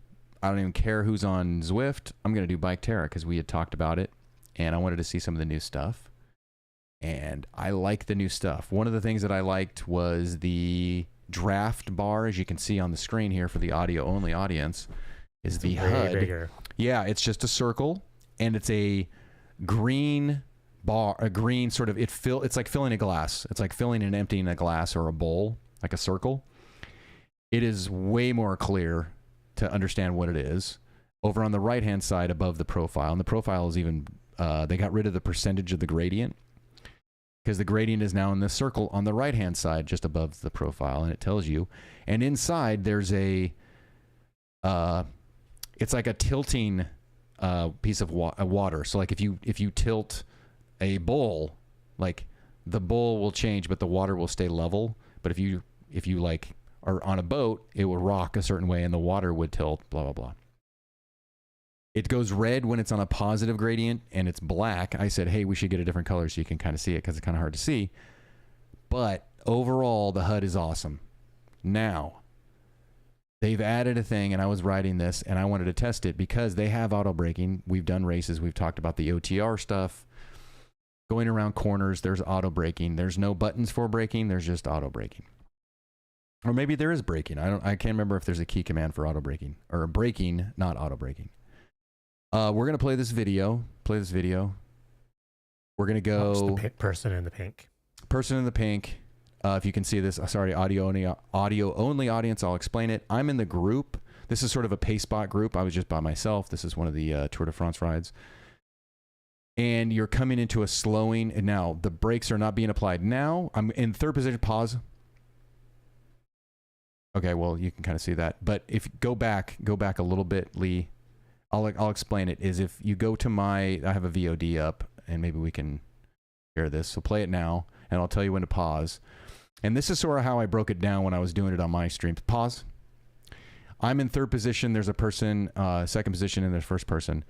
I don't even care who's on Zwift. I'm going to do Bike Terra because we had talked about it, and I wanted to see some of the new stuff. And I like the new stuff. One of the things that I liked was the draft bar, as you can see on the screen here for the audio-only audience, is the HUD. Bigger. Yeah, it's just a circle, and it's a green bar, a green sort of, it's like filling a glass. It's like filling and emptying a glass or a bowl, like a circle. It is way more clear to understand what it is. Over on the right-hand side above the profile, and the profile is even, they got rid of the percentage of the gradient, because the gradient is now in this circle on the right-hand side, just above the profile, and it tells you. And inside, there's a, it's like a tilting piece of water. So like if you tilt a bowl, like the bowl will change, but the water will stay level. But if you like are on a boat, it will rock a certain way, and the water would tilt. Blah blah blah. It goes red when it's on a positive gradient, and it's black. I said, hey, we should get a different color so you can kind of see it, because it's kind of hard to see. But overall, the HUD is awesome. Now, they've added a thing, and I was riding this, and I wanted to test it because they have auto braking. We've done races. We've talked about the OTR stuff. Going around corners, there's auto braking. There's no buttons for braking. There's just auto braking. Or maybe there is braking. I can't remember if there's a key command for auto braking, or braking, not auto braking. We're going to play this video. We're going to go... The person in the pink. Person in the pink. If you can see this, sorry, audio only audience, I'll explain it. I'm in the group. This is sort of a pace spot group. I was just by myself. This is one of the Tour de France rides. And you're coming into a slowing. And now the brakes are not being applied. Now I'm in third position. Pause. Okay, well, you can kind of see that. But if you go back a little bit, Lee, I'll explain it. Is if you go to I have a VOD up, and maybe we can share this. So play it now, and I'll tell you when to pause. And this is sort of how I broke it down when I was doing it on my streams. Pause. I'm in third position. There's a person, second position, and there's first person.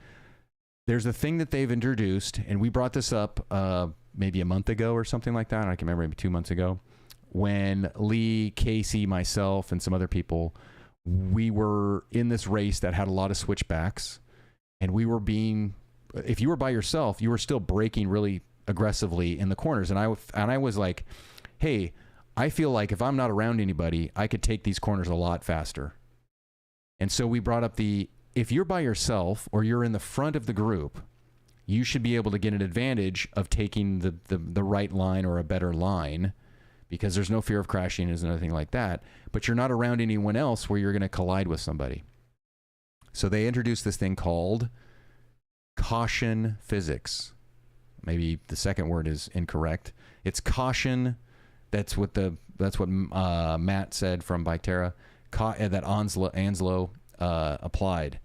There's a thing that they've introduced, and we brought this up maybe a month ago or something like that. I can remember maybe 2 months ago, when Lee, Casey, myself, and some other people, we were in this race that had a lot of switchbacks, and we were being, if you were by yourself, you were still braking really aggressively in the corners. And I was like, hey, I feel like if I'm not around anybody, I could take these corners a lot faster. And so we brought up if you're by yourself or you're in the front of the group, you should be able to get an advantage of taking the right line or a better line, because there's no fear of crashing and anything like that, but you're not around anyone else where you're going to collide with somebody. So they introduced this thing called caution physics. Maybe the second word is incorrect. It's caution. That's what Matt said from Biketerra, that Anslo applied,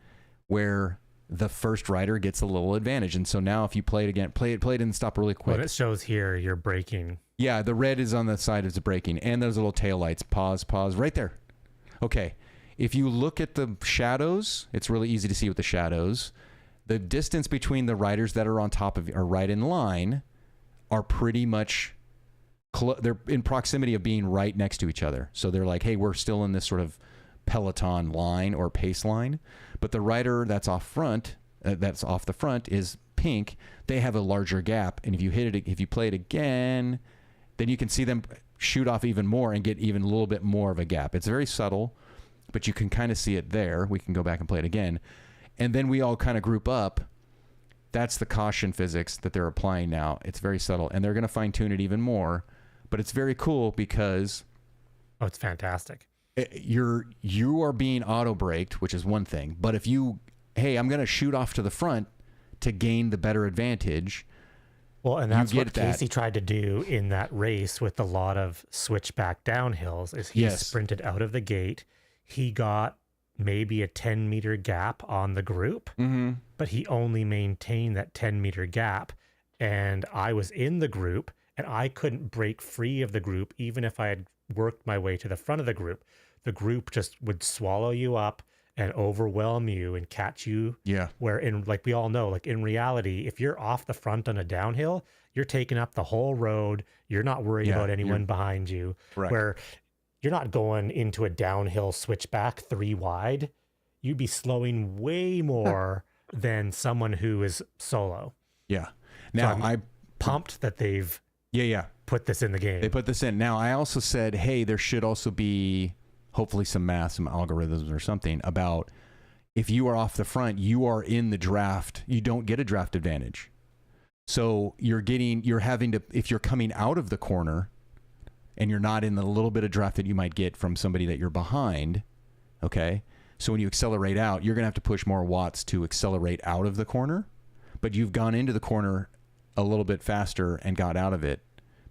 where the first rider gets a little advantage. And so now if you play it again, play it and stop really quick. Well, it shows here you're braking. Yeah, the red is on the side of the braking, and those little tail lights. Pause, right there. Okay, if you look at the shadows, it's really easy to see with the shadows. The distance between the riders that are on top of or right in line are pretty much, they're in proximity of being right next to each other. So they're like, hey, we're still in this sort of peloton line or pace line. But the rider that's off the front is pink. They have a larger gap, and if you play it again, then you can see them shoot off even more and get even a little bit more of a gap. It's very subtle, but you can kind of see it there. We can go back and play it again. And then we all kind of group up. That's the caution physics that they're applying now. It's very subtle, and they're going to fine-tune it even more. But it's very cool because... Oh, it's fantastic. You are being auto-braked, which is one thing. But if hey, I'm going to shoot off to the front to gain the better advantage... Well, and that's what Casey tried to do in that race with a lot of switchback downhills, is he sprinted out of the gate. He got maybe a 10-meter gap on the group, but he only maintained that 10-meter gap. And I was in the group, and I couldn't break free of the group, even if I had worked my way to the front of the group. The group just would swallow you up and overwhelm you and catch you. Yeah. Where like we all know, like in reality, if you're off the front on a downhill, you're taking up the whole road. You're not worried about anyone behind you. Correct. Where you're not going into a downhill switchback 3 wide. You'd be slowing way more than someone who is solo. Yeah. Now so I'm pumped that they've put this in the game. They put this in. Now I also said, hey, there should also be hopefully some math, some algorithms or something about if you are off the front, you are in the draft. You don't get a draft advantage. So you're having to, if you're coming out of the corner and you're not in the little bit of draft that you might get from somebody that you're behind, okay? So when you accelerate out, you're going to have to push more watts to accelerate out of the corner, but you've gone into the corner a little bit faster and got out of it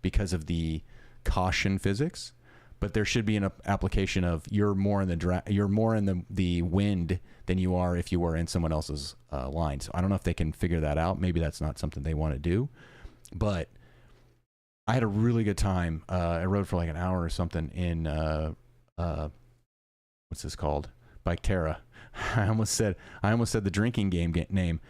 because of the caution physics. But there should be an application of you're more in the wind than you are if you were in someone else's line. So I don't know if they can figure that out. Maybe that's not something they want to do. But I had a really good time. I rode for like an hour or something in what's this called? Biketerra. I almost said the drinking game name.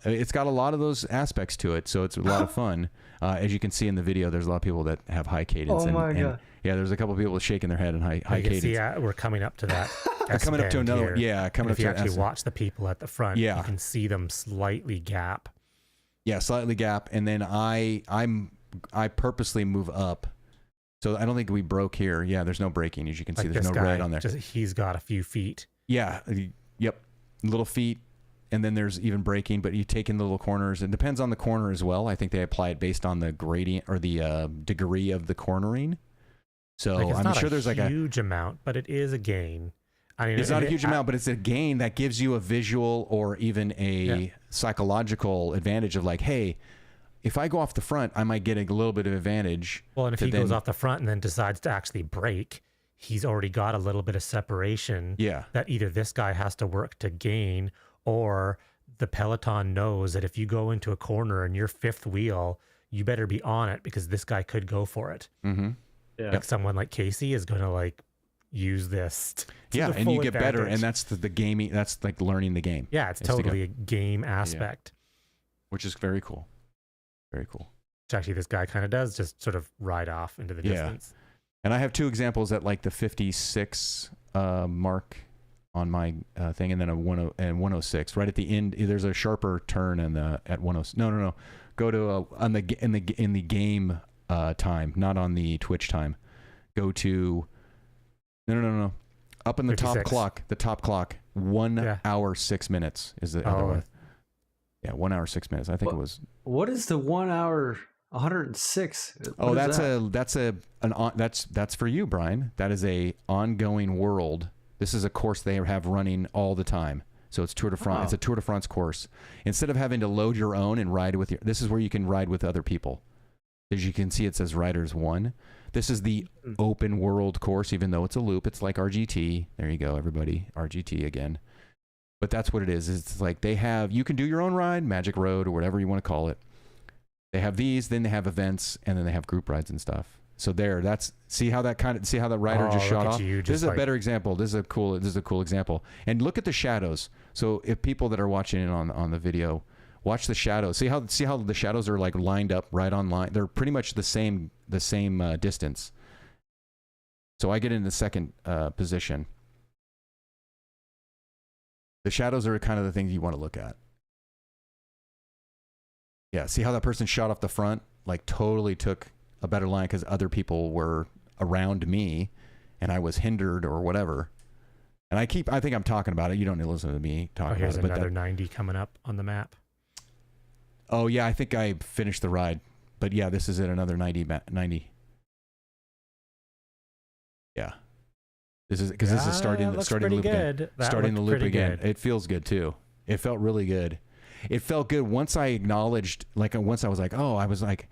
It's got a lot of those aspects to it, so it's a lot of fun. As you can see in the video, there's a lot of people that have high cadence. Oh my God. Yeah, there's a couple of people shaking their head in high cadence. See, we're coming up to that. Coming up to another. Here. Yeah, coming and up to. If you actually watch the people at the front, you can see them slightly gap. Yeah, slightly gap, and then I purposely move up. So I don't think we broke here. Yeah, there's no braking, as you can see. There's no red on there. He's got a few feet. Yeah. Yep. Little feet. And then there's even braking, but you take in the little corners. It depends on the corner as well. I think they apply it based on the gradient or the degree of the cornering. So Like, I'm sure there's like a huge amount, but it is a gain. I mean, it's not a huge amount, but it's a gain that gives you a visual or even a psychological advantage of like, hey, if I go off the front, I might get a little bit of advantage. Well, and if he goes off the front and then decides to actually brake, he's already got a little bit of separation that either this guy has to work to gain, or the peloton knows that if you go into a corner and you're fifth wheel, you better be on it because this guy could go for it. Mm-hmm. Yeah. Like someone like Casey is going to like use this. And you get better, and that's the gaming. That's like learning the game. Yeah, it's totally a game aspect, which is very cool. Very cool. Which actually this guy kind of does just sort of ride off into the distance. And I have two examples at like the 56 mark on my thing, and then a 106 right at the end. There's a sharper turn at 106. No. Go to in the game time, not on the Twitch time. Go to no. Up in the 56. top clock. 1 hour 6 minutes is the other one. Yeah, 1 hour 6 minutes. I think it was. What is the 1 hour 106? That's for you, Brian. That is a ongoing world. This is a course they have running all the time. So it's Tour de France. It's a Tour de France course. Instead of having to load your own and ride with this is where you can ride with other people. As you can see, it says Riders 1. This is the open world course, even though it's a loop. It's like RGT. There you go, everybody. RGT again. But that's what it is. It's like you can do your own ride, Magic Road or whatever you want to call it. They have these, then they have events, and then they have group rides and stuff. So see how the rider just shot off? This is a better example. This is a cool example. And look at the shadows. So if people that are watching it on the video, watch the shadows. See how the shadows are like lined up right on line. They're pretty much the same distance. So I get in the second position. The shadows are kind of the things you want to look at. Yeah, see how that person shot off the front? Like totally took a better line because other people were around me and I was hindered or whatever. And I think I'm talking about it. You don't need to listen to me talk about it. Here's another 90 coming up on the map. Oh, yeah, I think I finished the ride. But yeah, this is it, another 90. Yeah. This is starting the loop again. Starting the loop again. Good. It feels good too. It felt really good. It felt good once I acknowledged, once I was like, oh, I was like,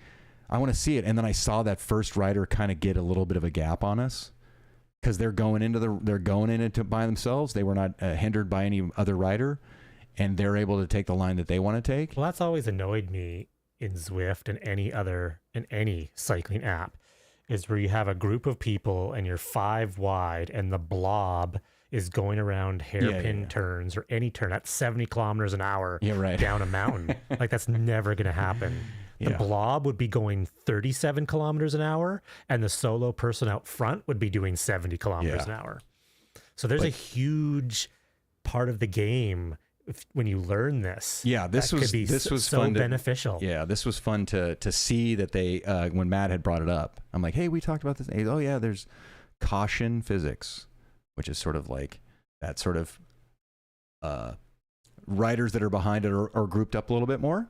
I want to see it. And then I saw that first rider kind of get a little bit of a gap on us because they're going in it by themselves. They were not hindered by any other rider, and they're able to take the line that they want to take. Well, that's always annoyed me in Zwift and any cycling app, is where you have a group of people and you're 5 wide and the blob is going around hairpin turns or any turn at 70 kilometers an hour down a mountain. Like that's never going to happen. The blob would be going 37 kilometers an hour and the solo person out front would be doing 70 kilometers an hour. So there's a huge part of the game when you learn this. Yeah, this was so fun beneficial. This was fun to see that they when Matt had brought it up. I'm like, hey, we talked about this. Oh yeah, there's caution physics, which is sort of like that sort of riders that are behind it are grouped up a little bit more,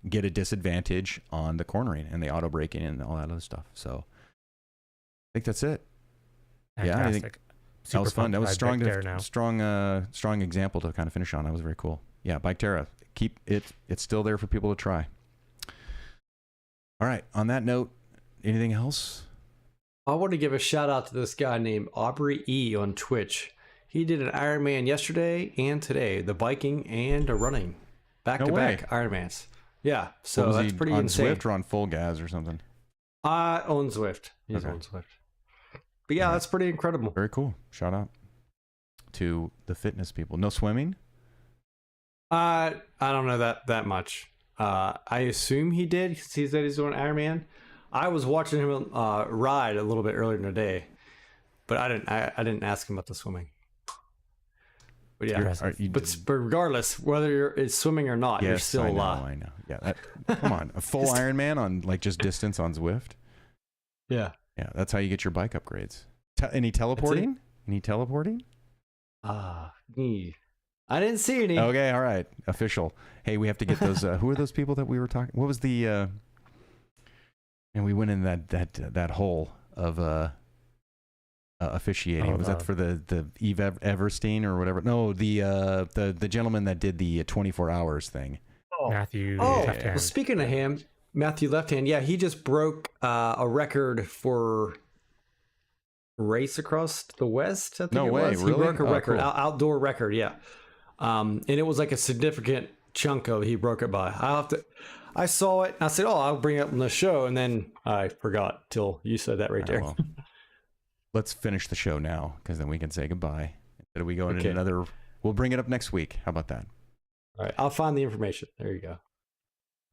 get a disadvantage on the cornering and the auto braking and all that other stuff. So I think that's it. Fantastic. Yeah, I think that was fun. That was strong example to kind of finish on. That was very cool. Yeah, Bike Terra. Keep it. It's still there for people to try. All right. On that note, anything else? I want to give a shout out to this guy named Aubrey E on Twitch. He did an Ironman yesterday and today, the biking and the running, back-to-back Ironmans. Yeah, so that's pretty insane. On Zwift or on full gas or something? On Zwift. He's on Zwift. But yeah, that's pretty incredible. Very cool. Shout out to the fitness people. No swimming? I don't know that much. I assume he did because he said he's doing Ironman. I was watching him ride a little bit earlier in the day, but I didn't ask him about the swimming. But yeah, but regardless, whether it's swimming or not, you're still alive. I know. Yeah, come on, a full Ironman on like just distance on Zwift. Yeah, that's how you get your bike upgrades. Any teleporting? Any teleporting? I didn't see any. Okay, all right, official. Hey, we have to get those. Who are those people that we were talking? What was the? And we went in that hole of officiating. Was that for the Eve Everstein or whatever? No, the gentleman that did the 24 hours thing. Matthew. Well, speaking of him, Matthew Lefthand, yeah, he just broke a record for race across the West. I think No way, was. really? He broke a record, cool. outdoor record, yeah. And it was like a significant chunk of he broke it by. I saw it and I said, "Oh, I'll bring it up on the show," and then I forgot till you said that right there. Well, let's finish the show now, because then we can say goodbye. Instead of we go into another, we'll bring it up next week. How about that? All right, I'll find the information. There you go.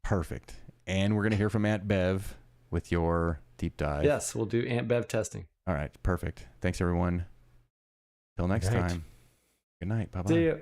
Perfect. And we're going to hear from Aunt Bev with your deep dive. Yes, we'll do Aunt Bev testing. All right, perfect. Thanks, everyone. Till next time. Good night. Bye-bye. See you.